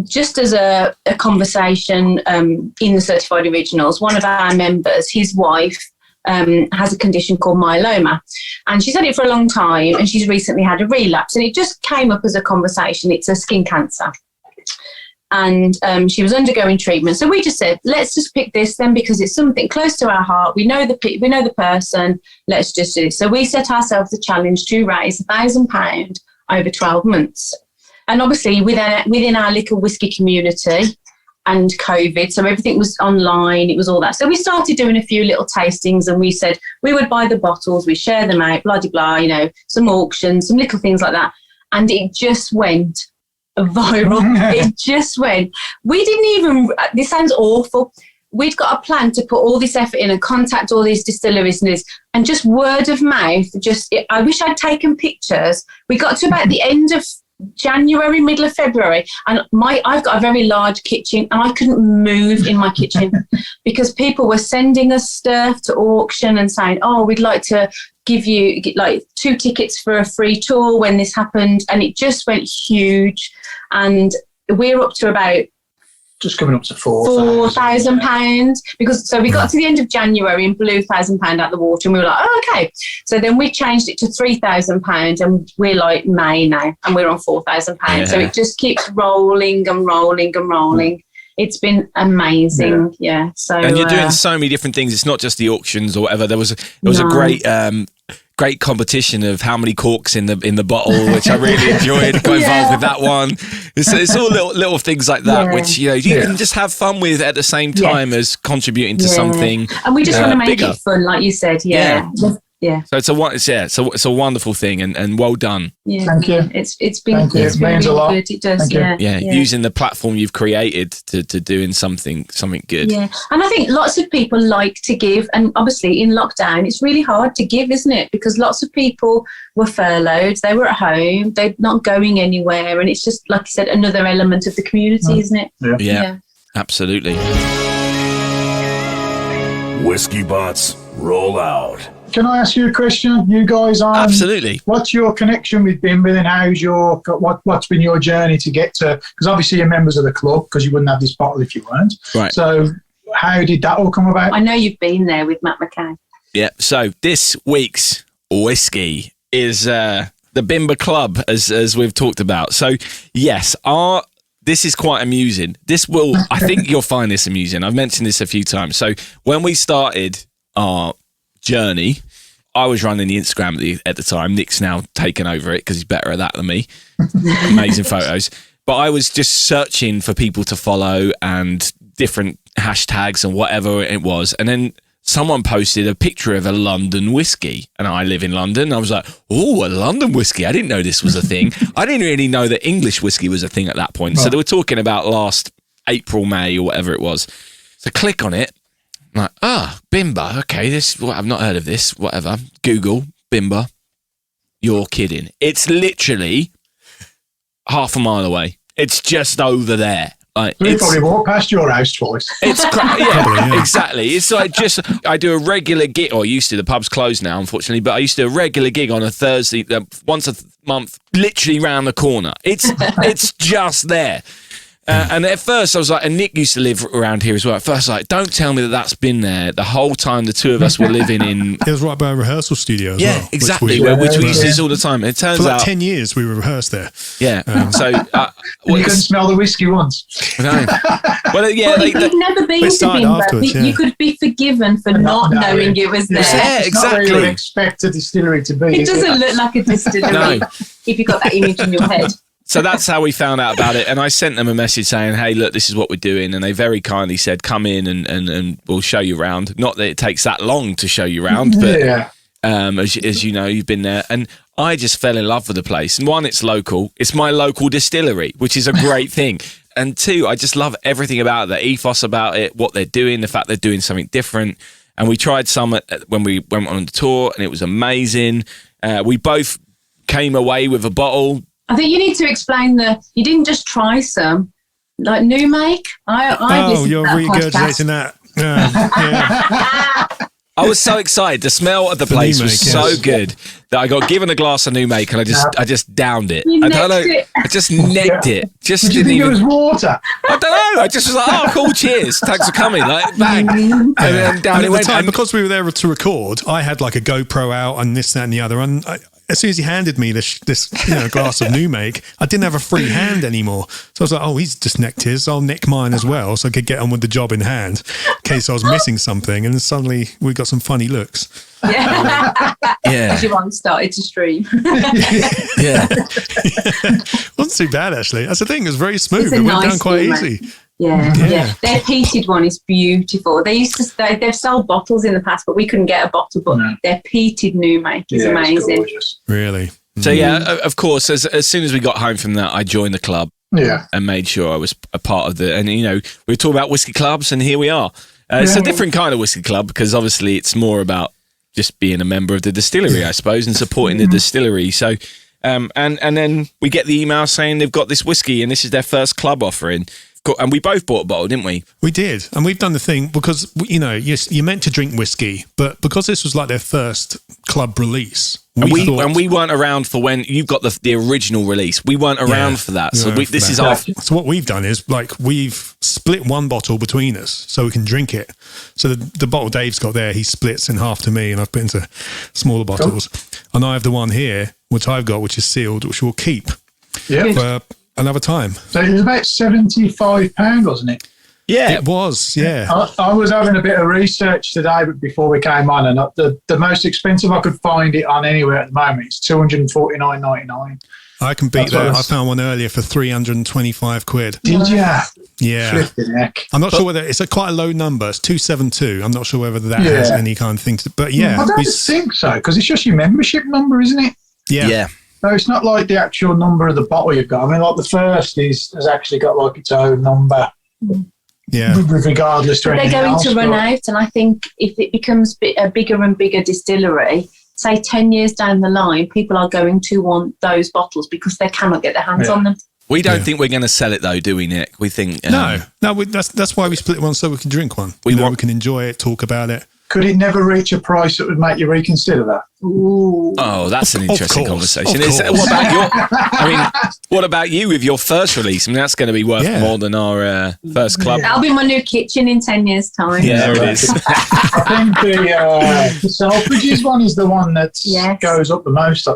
just as a conversation in the Certified Originals, one of our members, his wife, has a condition called myeloma. And she's had it for a long time and she's recently had a relapse. And it just came up as a conversation. It's a skin cancer. And she was undergoing treatment. So we just said, let's just pick this then, because it's something close to our heart. We know the person. Let's just do this. So we set ourselves the challenge to raise £1,000 over 12 months. And obviously within our little whiskey community and COVID, so everything was online, it was all that. So we started doing a few little tastings and we said we would buy the bottles, we share them out, blah, blah, blah, some auctions, some little things like that. And it just went viral. It just went. We didn't even, this sounds awful, we'd got a plan to put all this effort in and contact all these distilleries and just word of mouth, I wish I'd taken pictures. We got to about the end of January, middle of February, and I've got a very large kitchen and I couldn't move in my kitchen because people were sending us stuff to auction and saying, oh, we'd like to give you 2 tickets for a free tour when this happened. And it just went huge. And we're up to about just coming up to £4,000 because so we got to the end of January and blew £1,000 out the water and we were like, oh, okay. So then we changed it to £3,000 and we're like May now and we're on £4,000. Yeah. So it just keeps rolling and rolling and rolling. It's been amazing. Yeah. So and you're doing so many different things. It's not just the auctions or whatever. There was a great competition of how many corks in the bottle, which I really enjoyed. Got involved with that one. It's all little things like that, which you can just have fun with at the same time as contributing to something. And we just want to make it fun, like you said. Yeah. So it's a wonderful thing, and well done. Yeah. Thank you. It's been good. It means a lot. Good. It does. Yeah. Using the platform you've created to doing something good. Yeah, and I think lots of people like to give, and obviously in lockdown it's really hard to give, isn't it? Because lots of people were furloughed, they were at home, they're not going anywhere, and it's just like you said, another element of the community, isn't it? Yeah. Absolutely. Whiskey bots roll out. Can I ask you a question? You guys are absolutely. What's your connection with Bimber and what's been your journey to get to? Because obviously you're members of the club, because you wouldn't have this bottle if you weren't. Right. So how did that all come about? I know you've been there with Matt McKay. Yeah. So this week's whiskey is the Bimber Club, as we've talked about. So yes, this is quite amusing. I think you'll find this amusing. I've mentioned this a few times. So when we started our journey, I was running the Instagram at the time. Nick's now taken over it because he's better at that than me. Amazing photos. But I was just searching for people to follow and different hashtags and whatever it was. And then someone posted a picture of a London whiskey, and I live in London. I was like, oh, a London whiskey. I didn't know this was a thing. I didn't really know that English whiskey was a thing at that point. So they were talking about last April, May, or whatever it was. So click on it. I'm like, Bimber. Okay, I've not heard of this. Whatever. Google Bimber. You're kidding. It's literally half a mile away. It's just over there. Like, we probably walked past your house twice. It's yeah, exactly. It's like I do a regular gig, or used to. The pub's closed now, unfortunately, but I used to do a regular gig on a Thursday, once a month, literally round the corner. It's just there. And at first I was like, and Nick used to live around here as well. At first I was like, don't tell me that's been there the whole time the two of us were living in. It was right by a rehearsal studio as well. Yeah, exactly. Which we used to use all the time. It turns for like out 10 years we rehearsed there. Yeah. So you couldn't smell the whiskey once. No. Well, yeah. If you'd never been to Bimber, you could be forgiven for not knowing it was there. Yeah, it's exactly. not where you would expect a distillery to be. It doesn't look like a distillery if you've got that image in your head. So that's how we found out about it. And I sent them a message saying, hey, look, this is what we're doing. And they very kindly said, come in and we'll show you around. Not that it takes that long to show you around, but as you know, you've been there. And I just fell in love with the place. And one, it's local. It's my local distillery, which is a great thing. And two, I just love everything about it, the ethos about it, what they're doing, the fact they're doing something different. And we tried some when we went on the tour, and it was amazing. We both came away with a bottle. I think you need to explain you didn't just try some, like new make. You're regurgitating that. Yeah. I was so excited. The smell of the place was so good that I got given a glass of new make and I just downed it. I don't know. I just necked it. Just Did you think it was water? I don't know. I just was like, oh, cool, cheers. Thanks for coming. Like, bang. And then down it went. Because we were there to record, I had like a GoPro out and this, that and the other. And as soon as he handed me this glass of new make, I didn't have a free hand anymore. So I was like, oh, he's just necked his. I'll neck mine as well, so I could get on with the job in hand in case I was missing something. And then suddenly we got some funny looks. Yeah. Everyone started to stream. Yeah. Wasn't too bad, actually. That's the thing. It was very smooth. It went down quite easy. Yeah. Their peated one is beautiful. They've sold bottles in the past, but we couldn't get a bottle. But their peated new make is amazing. Really. So of course, as soon as we got home from that, I joined the club. Yeah. And made sure I was a part of and we were talking about whiskey clubs, and here we are. It's a different kind of whiskey club because obviously it's more about just being a member of the distillery, I suppose, and supporting the distillery. So, and then we get the email saying they've got this whiskey and this is their first club offering. And we both bought a bottle, didn't we? We did. And we've done the thing because, you're meant to drink whiskey, but because this was like their first club release. We weren't around for when you've got the original release. We weren't around for that. So this is our. So what we've done is we've split one bottle between us so we can drink it. So the bottle Dave's got there, he splits in half to me and I've put into smaller bottles. And I have the one here, which I've got, which is sealed, which we'll keep for another time. So it was about £75, wasn't it? Yeah, it was. Yeah, I was having a bit of research today, but before we came on, and the most expensive I could find it on anywhere at the moment is £249.99. I can beat that. I found one earlier for £325. Did you? Yeah. Flipping heck. I'm not sure whether it's quite a low number. It's 272. I'm not sure whether that has any kind of thing to. But yeah, I don't think so because it's just your membership number, isn't it? Yeah. So it's not like the actual number of the bottle you've got. I mean, like the first has actually got like its own number. Yeah. Regardless to anything they're going else, to run out, and I think if it becomes a bigger and bigger distillery, say 10 years down the line, people are going to want those bottles because they cannot get their hands on them. We don't think we're going to sell it though, do we, Nick? We think no. That's why we split one so we can drink one. We can enjoy it, talk about it. Could it never reach a price that would make you reconsider that? Ooh. Oh, that's an interesting conversation. What what about you with your first release? I mean, that's going to be worth more than our first club. That'll be my new kitchen in 10 years' time. Yeah, there it is. I think the Selfridges one is the one that goes up the most,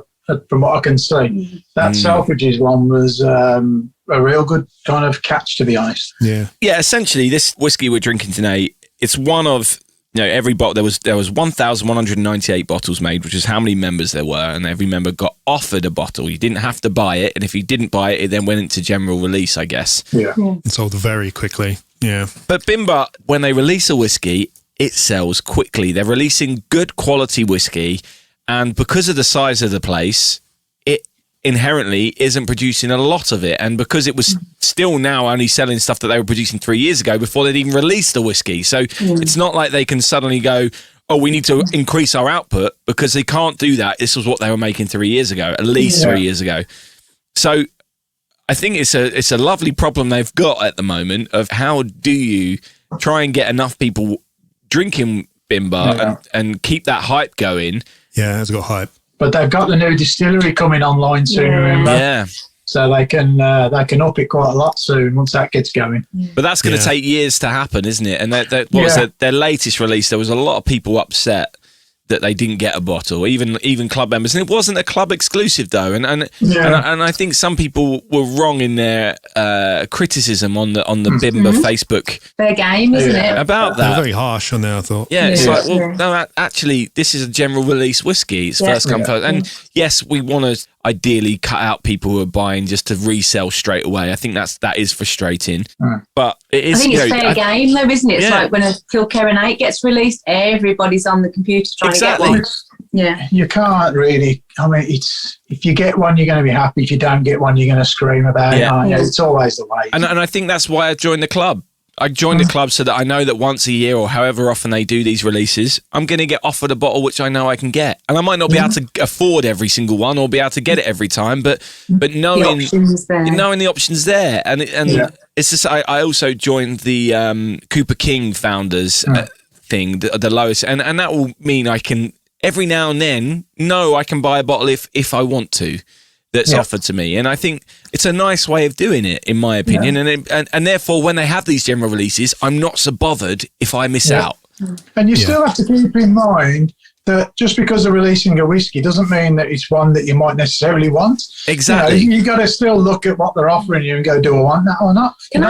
from what I can see. That Selfridges one was a real good kind of catch, to be honest. Yeah. Yeah, essentially, this whiskey we're drinking today, it's one of... every bottle, there was 1,198 bottles made, which is how many members there were, and every member got offered a bottle. You didn't have to buy it, and if you didn't buy it, it then went into general release, I guess. Yeah. And sold very quickly. Yeah. But Bimber, when they release a whiskey, it sells quickly. They're releasing good quality whiskey, and because of the size of the place, it inherently isn't producing a lot of it. And because it was still now only selling stuff that they were producing 3 years ago before they'd even released the whiskey. So it's not like they can suddenly go, oh, we need to increase our output, because they can't do that. This was what they were making 3 years ago, at least 3 years ago. So I think it's a lovely problem they've got at the moment of how do you try and get enough people drinking Bimber and keep that hype going. Yeah, it's got hype. But they've got the new distillery coming online soon, remember? Yeah. So they can up it quite a lot soon once that gets going. But that's going to take years to happen, isn't it? And what was it? Their latest release, there was a lot of people upset that they didn't get a bottle, even club members, and it wasn't a club exclusive though. And I think some people were wrong in their criticism on the Bimber Facebook. Fair game, isn't it? About that. They're very harsh on there, I thought. Yeah, it's like, well, no, actually, this is a general release whiskey. It's first come first. And yes, we want to ideally cut out people who are buying just to resell straight away. I think that is frustrating. But it is. I think it's fair game though, isn't it? It's like when a Kilkerran 8 gets released, everybody's on the computer trying to get one. Yeah. You can't really, I mean, it's if you get one, you're going to be happy. If you don't get one, you're going to scream about it. It's always the way. And I think that's why I joined the club. I joined the club so that I know that once a year or however often they do these releases, I'm going to get offered a bottle which I know I can get. And I might not be able to afford every single one or be able to get it every time, but knowing the options there. And it's just, I also joined the Cooper King founders thing, the lowest. And that will mean I can, every now and then, I can buy a bottle if I want to. That's offered to me, and I think it's a nice way of doing it, in my opinion. And therefore, when they have these general releases, I'm not so bothered if I miss out. And you still have to keep in mind that just because they're releasing a whiskey doesn't mean that it's one that you might necessarily want. Exactly. You got to still look at what they're offering you and go, do I want that or not? Can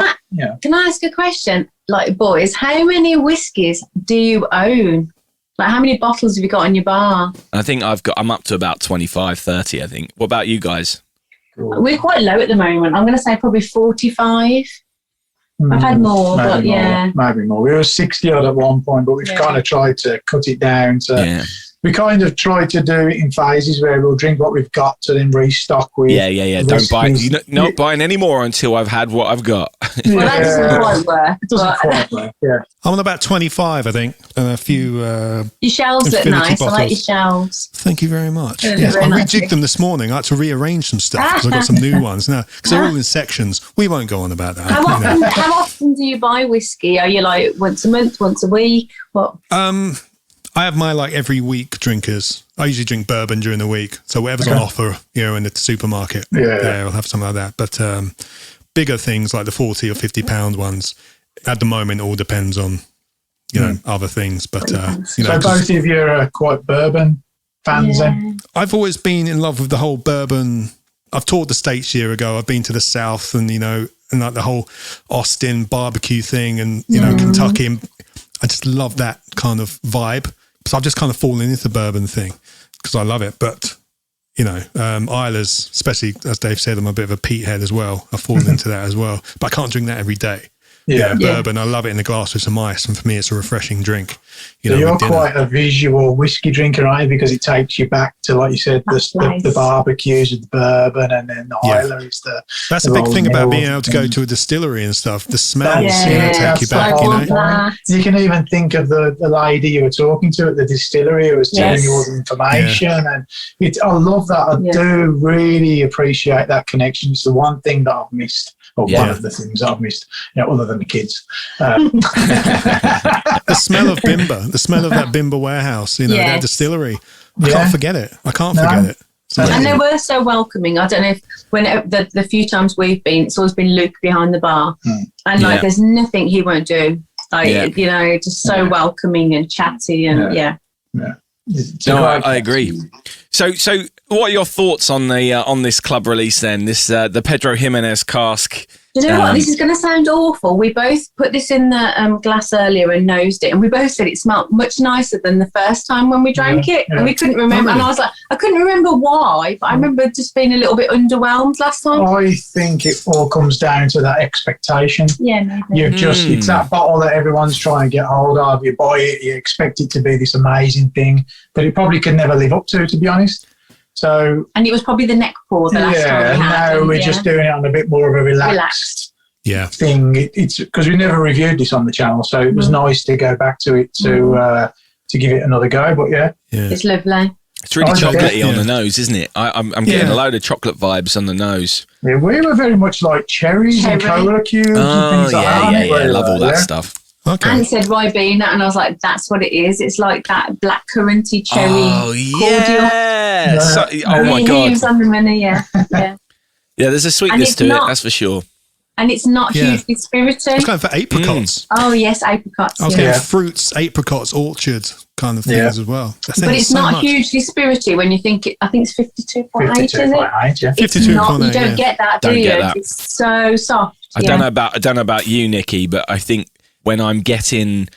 I ask a question? Like, boys, how many whiskies do you own? Like, how many bottles have you got in your bar? I think I'm up to about 25, 30, I think. What about you guys? We're quite low at the moment. I'm going to say probably 45. I've had more, but maybe more. We were 60 odd at one point, but we've kind of tried to cut it down to... We kind of try to do it in phases where we'll drink what we've got to then restock with. Yeah. Don't buy. You're not buying any more until I've had what I've got. Well, that doesn't quite work. It doesn't quite work. Yeah. I'm on about 25, I think, and a few. Your shelves look nice. Bottles. I like your shelves. Thank you very much. I rejigged them this morning. I had to rearrange some stuff because I got some new ones now because they're all in sections. We won't go on about that. How often do you buy whiskey? Are you like once a month, once a week? What? I have my every week drinkers. I usually drink bourbon during the week. So whatever's on offer, in the supermarket, I'll have something like that. But bigger things like the 40 or 50 pound ones, at the moment, all depends on, other things. But, so both of you are quite bourbon fans then? I've always been in love with the whole bourbon. I've toured the States a year ago. I've been to the South and, and like the whole Austin barbecue thing and, Kentucky. And I just love that kind of vibe. So I've just kind of fallen into the bourbon thing because I love it. But, Isla's, especially as Dave said, I'm a bit of a peat head as well. I've fallen into that as well. But I can't drink that every day. Bourbon, I love it in a glass with some ice. And for me, it's a refreshing drink. So you're quite a visual whiskey drinker, aren't you? Because it takes you back to, like you said, the barbecues with the bourbon and then the Isla is the... That's the big thing about being able to go to a distillery and stuff. The smells, take you back, You can even think of the lady you were talking to at the distillery who was telling you all the information. And I love that. I do really appreciate that connection. It's the one thing that I've missed. One of the things I've missed, other than the kids. The smell of Bimber, the smell of that Bimber warehouse, that distillery. I can't forget it. Forget it. And they were so welcoming. I don't know if the few times we've been, it's always been Luke behind the bar. And there's nothing he won't do. Just so welcoming and chatty and No, I agree. So what are your thoughts on this club release then? This the Pedro Jimenez cask. Do you know what? This is going to sound awful. We both put this in the glass earlier and nosed it, and we both said it smelled much nicer than the first time when we drank it, and we couldn't remember. And I was like, I couldn't remember why, but I remember just being a little bit underwhelmed last time. I think it all comes down to that expectation. Yeah, maybe. It's that bottle that everyone's trying to get hold of. You buy it, you expect it to be this amazing thing that it probably could never live up to be honest. So, and it was probably the neck pour the last time we had. Now we're just doing it on a bit more of a relaxed thing. It's because we never reviewed this on the channel, so it was nice to go back to it to give it another go. But it's lovely. It's really chocolatey on the nose, isn't it? I'm getting a load of chocolate vibes on the nose. Yeah, we were very much like cherries and cola cubes and things like that. Yeah, I love all that stuff. Okay. And said Ribena, and I was like, that's what it is. It's like that black curranty cherry cordial. Oh my God. Leaves on the menu, yeah. Yeah, there's a sweetness to it, that's for sure. And it's not hugely spirity. I was going for apricots. Oh, yes, apricots. I was getting fruits, apricots, orchard kind of things as well. But it's not hugely spirity when you think I think it's 52.8, isn't it? 52.8, you don't get that, do you? It's so soft. I don't know about you, Nicky, but I think when I'm getting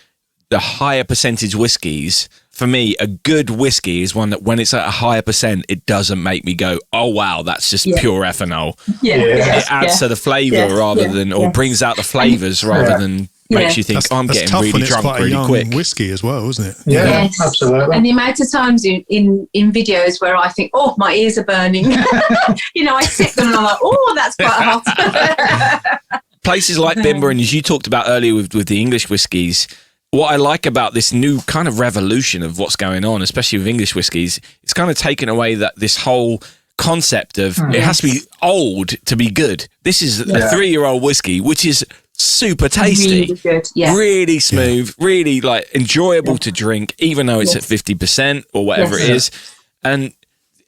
the higher percentage whiskies, for me, a good whiskey is one that when it's at a higher percent, it doesn't make me go, oh, wow, that's just pure ethanol. It adds to the flavour rather than, or brings out the flavours rather than makes you think, I'm getting really drunk really quick. Whiskey as well, isn't it? Yeah, yes, absolutely. And the amount of times in videos where I think, oh, my ears are burning. I sip them and I'm like, oh, that's quite hot. Places like Bimber, and as you talked about earlier with the English whiskies, what I like about this new kind of revolution of what's going on, especially with English whiskies, it's kind of taken away this whole concept of it has to be old to be good. This is a 3-year-old whiskey, which is super tasty, really good, really smooth, really like enjoyable to drink, even though it's at 50% or whatever it is. And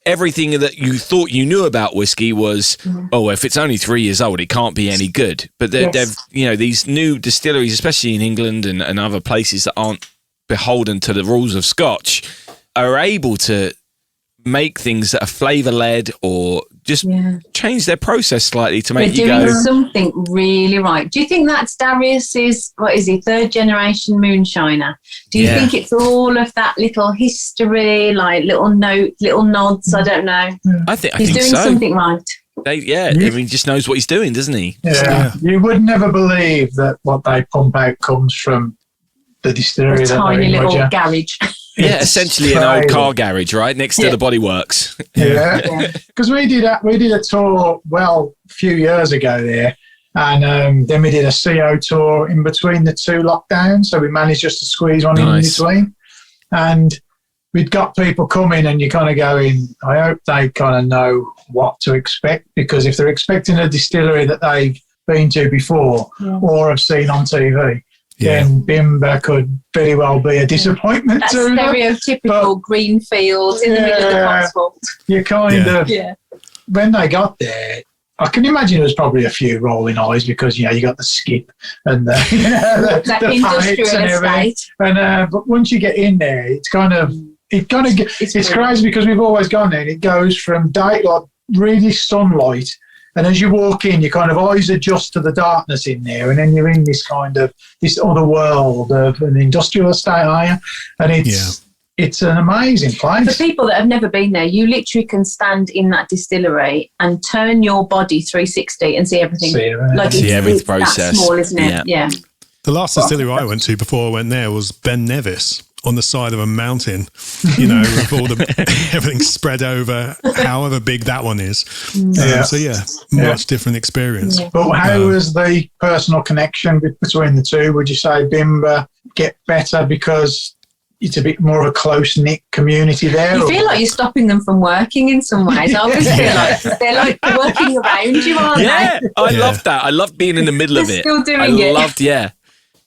everything that you thought you knew about whiskey was, if it's only 3 years old, it can't be any good. But they've these new distilleries, especially in England and other places that aren't beholden to the rules of Scotch, are able to make things that are flavour-led or just change their process slightly to make you go... They're doing something really right. Do you think that's Darius's, third generation moonshiner? Do you think it's all of that little history, like little nods? I don't know. I think he's doing something right. He just knows what he's doing, doesn't he? Yeah. You would never believe that what they pump out comes from the distillery. A tiny little garage. Yeah, essentially an old car garage, right, next to the Body Works. Because we did a tour, a few years ago there, and then we did a CO tour in between the two lockdowns, so we managed just to squeeze one in between. And we'd got people coming and you're kind of going, I hope they kind of know what to expect, because if they're expecting a distillery that they've been to before or have seen on TV, then Bimber could very well be a disappointment to them. That stereotypical green field in the middle of the Cotswolds. You kind of, when they got there, I can imagine there was probably a few rolling eyes because, you got the skip and the industrial and everything. And, but once you get in there, it's crazy because we've always gone there and it goes from daylight, really sunlight, and as you walk in, your kind of eyes adjust to the darkness in there, and then you're in this other world of an industrial estate, are you? And it's an amazing place. For people that have never been there, you literally can stand in that distillery and turn your body 360 and see everything. See every process. That small, isn't it? Yeah. The last distillery I went to before I went there was Ben Nevis, on the side of a mountain, with all everything spread over, however big that one is. Much different experience. But how was the personal connection between the two? Would you say Bimber get better because it's a bit more of a close-knit community there? You feel like you're stopping them from working in some ways. I always feel like they're like working around you, aren't they? I love that. I love being in the middle of it. Still doing it. I loved,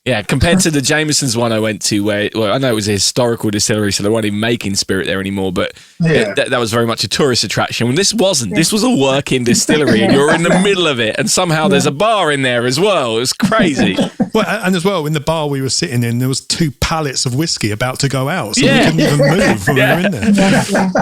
Yeah, compared to the Jameson's one I went to, where I know it was a historical distillery, so they weren't even making spirit there anymore, but that was very much a tourist attraction. When this wasn't. This was a working distillery, and you're in the middle of it, and somehow there's a bar in there as well. It was crazy. Well, and as well, in the bar we were sitting in, there was 2 pallets of whiskey about to go out, so we couldn't even move when we were in there.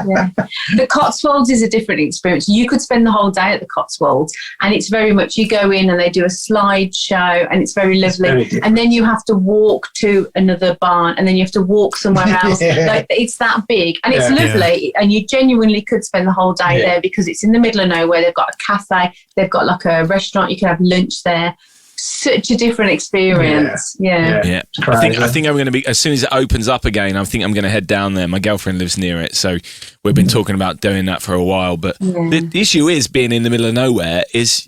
Yeah. The Cotswolds is a different experience. You could spend the whole day at the Cotswolds, and it's very much, you go in and they do a slideshow, and it's very lovely. And then you have to walk to another barn, and then you have to walk somewhere else. Like, it's that big, and it's lovely, and you genuinely could spend the whole day there, because it's in the middle of nowhere. They've got a cafe, they've got like a restaurant, you can have lunch there. Such a different experience. Yeah. I think I'm going to be, as soon as it opens up again, I think I'm going to head down there. My girlfriend lives near it, so we've been talking about doing that for a while. But the issue is, being in the middle of nowhere is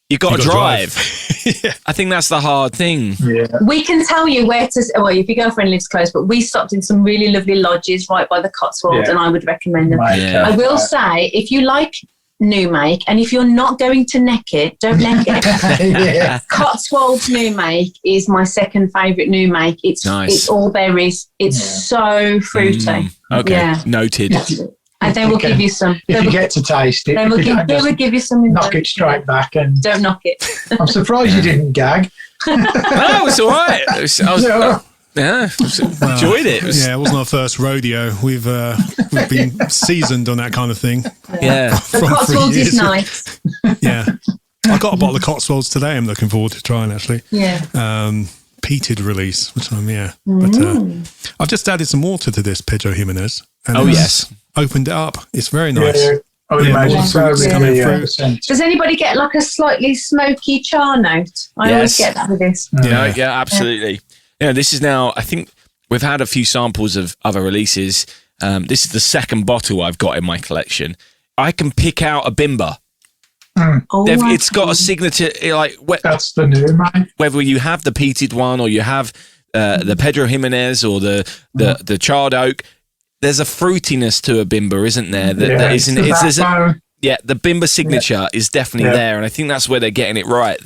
you've got to drive. I think that's the hard thing. Yeah. We can tell you where to, well, if your girlfriend lives close, but we stopped in some really lovely lodges right by the Cotswolds, and I would recommend them. I will say, if you like new make, and if you're not going to neck it, don't neck it. Cotswolds new make is my second favourite new make. It's it's all berries. It's so fruity. Noted. And they will give you some. If you get to taste it, they will give you some. Knock it straight back, and don't knock it. I'm surprised you didn't gag. No, it was all right. Enjoyed it. It wasn't our first rodeo. We've been seasoned on that kind of thing. Yeah, the Cotswolds is nice. I got a bottle of Cotswolds today. I'm looking forward to trying, actually. Peated release, which but I've just added some water to this Pedro Jimenez. And opened it up. It's very nice. I would imagine coming through. Does anybody get like a slightly smoky char note? I always get that with this. Yeah, absolutely. This is now, I think we've had a few samples of other releases. This is the second bottle I've got in my collection. I can pick out a Bimber. It's got a signature, that's the new, man. Whether you have the peated one, or you have the Pedro Jimenez, or the charred oak, there's a fruitiness to a Bimber, isn't there? The Bimber signature is definitely there, and I think that's where they're getting it right.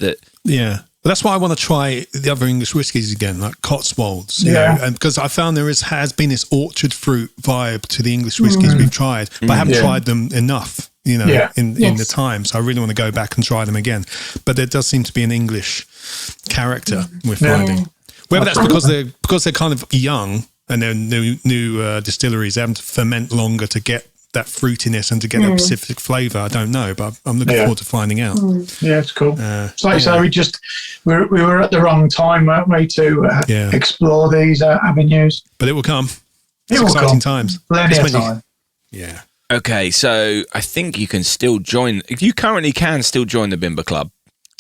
But that's why I want to try the other English whiskies again, like Cotswolds. You know, and because I found there has been this orchard fruit vibe to the English whiskies we've tried, but I haven't tried them enough, in the time. So I really want to go back and try them again. But there does seem to be an English character we're finding. Whether that's because they're kind of young and they're new distilleries, they have to ferment longer to get that fruitiness and to get that specific flavour, I don't know, but I'm looking forward to finding out. Yeah, it's cool. It's like so we were at the wrong time, weren't we, to explore these avenues. But it will come. It's exciting times. Plenty of time. Yeah. Okay, so I think you can still join. You currently can still join the Bimber Club.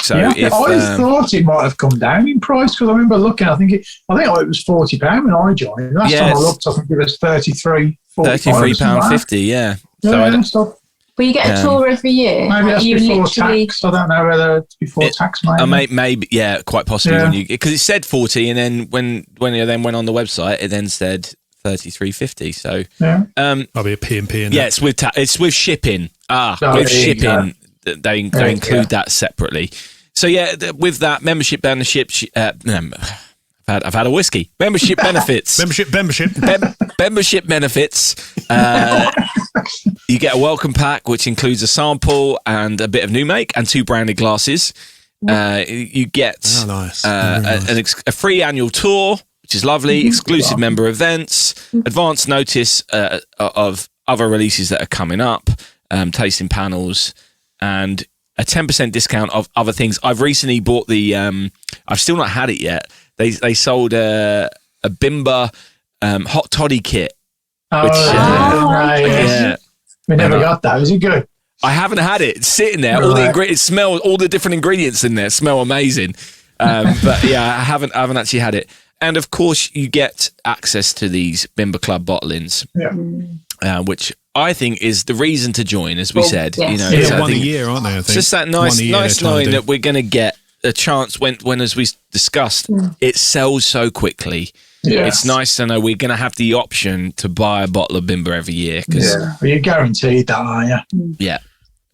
So I thought it might have come down in price, because I remember looking. I think it was £40 when I joined. Last time I looked, I think it was £33.50. Yeah. So but you get a tour every year. Maybe that's before tax. I don't know whether it's before tax. Maybe, quite possibly. Because it said 40, and then when you then went on the website, it then said $33.50. So I'll be a P&P in that. Yeah, it's with shipping. With shipping. They include that separately. So with that membership I've had a whiskey. Membership benefits. Membership benefits. You get a welcome pack, which includes a sample and a bit of new make and 2 branded glasses. You get a free annual tour, which is lovely. Exclusive member events, advance notice of other releases that are coming up, tasting panels, and a 10% discount of other things. I've recently bought I've still not had it yet. They sold a Bimber hot toddy kit. Nice. We never got that. Is it good? I haven't had it. It's sitting there. All the ingredients all the different ingredients in there smell amazing. But I haven't actually had it. And of course, you get access to these Bimber Club bottlings, which I think is the reason to join, as we said. It's one a year, aren't they? I think. It's just that nice knowing that we're going to get a chance when, as we discussed, it sells so quickly. It's nice to know we're going to have the option to buy a bottle of Bimber every year. Well, you're guaranteed that, are you? Yeah.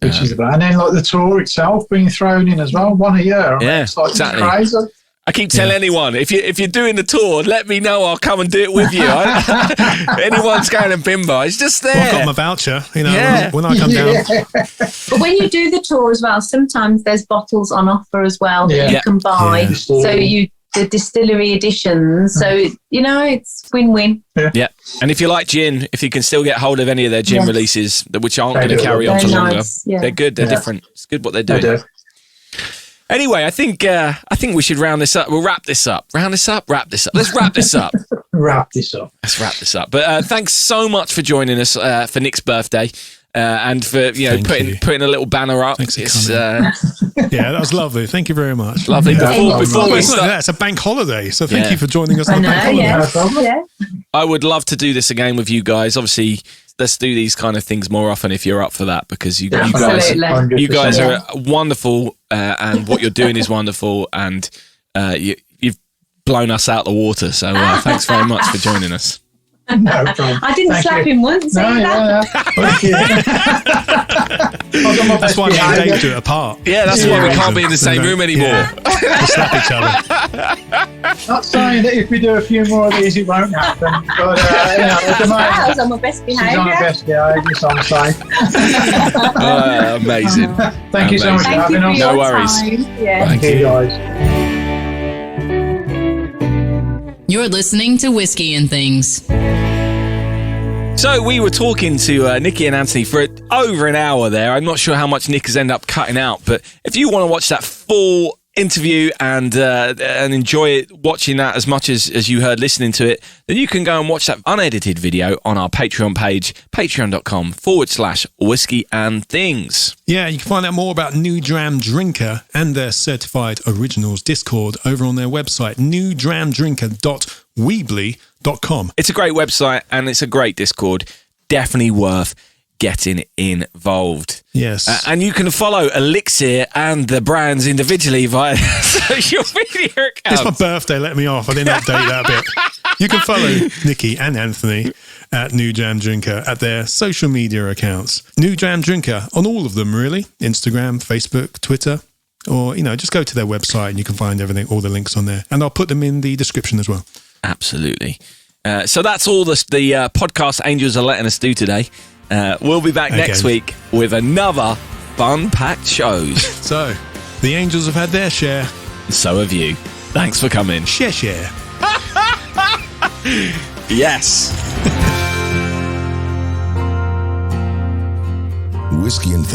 Which is about, and then like the tour itself being thrown in as well, one a year. It's like exactly. Crazy. I keep telling anyone, if you're doing the tour, let me know. I'll come and do it with you. Anyone's going to Bimber, it's just there. Well, I've got my voucher, when I come down. But when you do the tour as well, sometimes there's bottles on offer as well that you can buy. Yeah. So the distillery editions. So, it's win-win. Yeah. And if you like gin, if you can still get hold of any of their gin releases, which aren't going to carry on for longer, they're good. They're different. It's good what they're doing. Anyway, I think we should round this up. We'll wrap this up. Wrap this up. Let's wrap this up. Let's wrap this up. But thanks so much for joining us for Nick's birthday. And for putting a little banner up. Thanks for coming. Yeah, that was lovely. Thank you very much. Lovely. Before we start, it's a bank holiday, so thank you for joining us on the bank holiday. Yeah. I would love to do this again with you guys. Obviously, let's do these kind of things more often if you're up for that, because you guys are wonderful, and what you're doing is wonderful, and you've blown us out the water. So thanks very much for joining us. No problem. I didn't slap him once. Thank you. That's why me and Dave do it apart. Yeah, that's why we can't be in the same room anymore. We slap each other. Not saying that if we do a few more of these, it won't happen. But at the moment, I was on my best behaviour. she's on her best behaviour, so I'm saying. Amazing. Thank you so much for having us. No worries. Yeah. Thank you, guys. You're listening to Whisky and Things. So we were talking to Nicky and Anthony for over an hour there. I'm not sure how much Nick has ended up cutting out, but if you want to watch that full interview and enjoy it, watching that as much as you heard listening to it, then you can go and watch that unedited video on our Patreon page, patreon.com/Whisky and Things. Yeah, you can find out more about New Dram Drinker and their certified originals Discord over on their website, newdramdrinker.weebly.com. It's a great website and it's a great Discord. Definitely worth getting involved. Yes. And you can follow Elixir and the brands individually via social media accounts. It's my birthday, let me off. I didn't update that bit. You can follow Nicky and Anthony at New Dram Drinker at their social media accounts. New Dram Drinker on all of them, really. Instagram, Facebook, Twitter, or, just go to their website and you can find everything, all the links on there. And I'll put them in the description as well. Absolutely. So that's all the podcast angels are letting us do today. We'll be back next week with another fun-packed shows. So, the angels have had their share. So have you. Thanks for coming. Share. Yes. Whiskey and Things.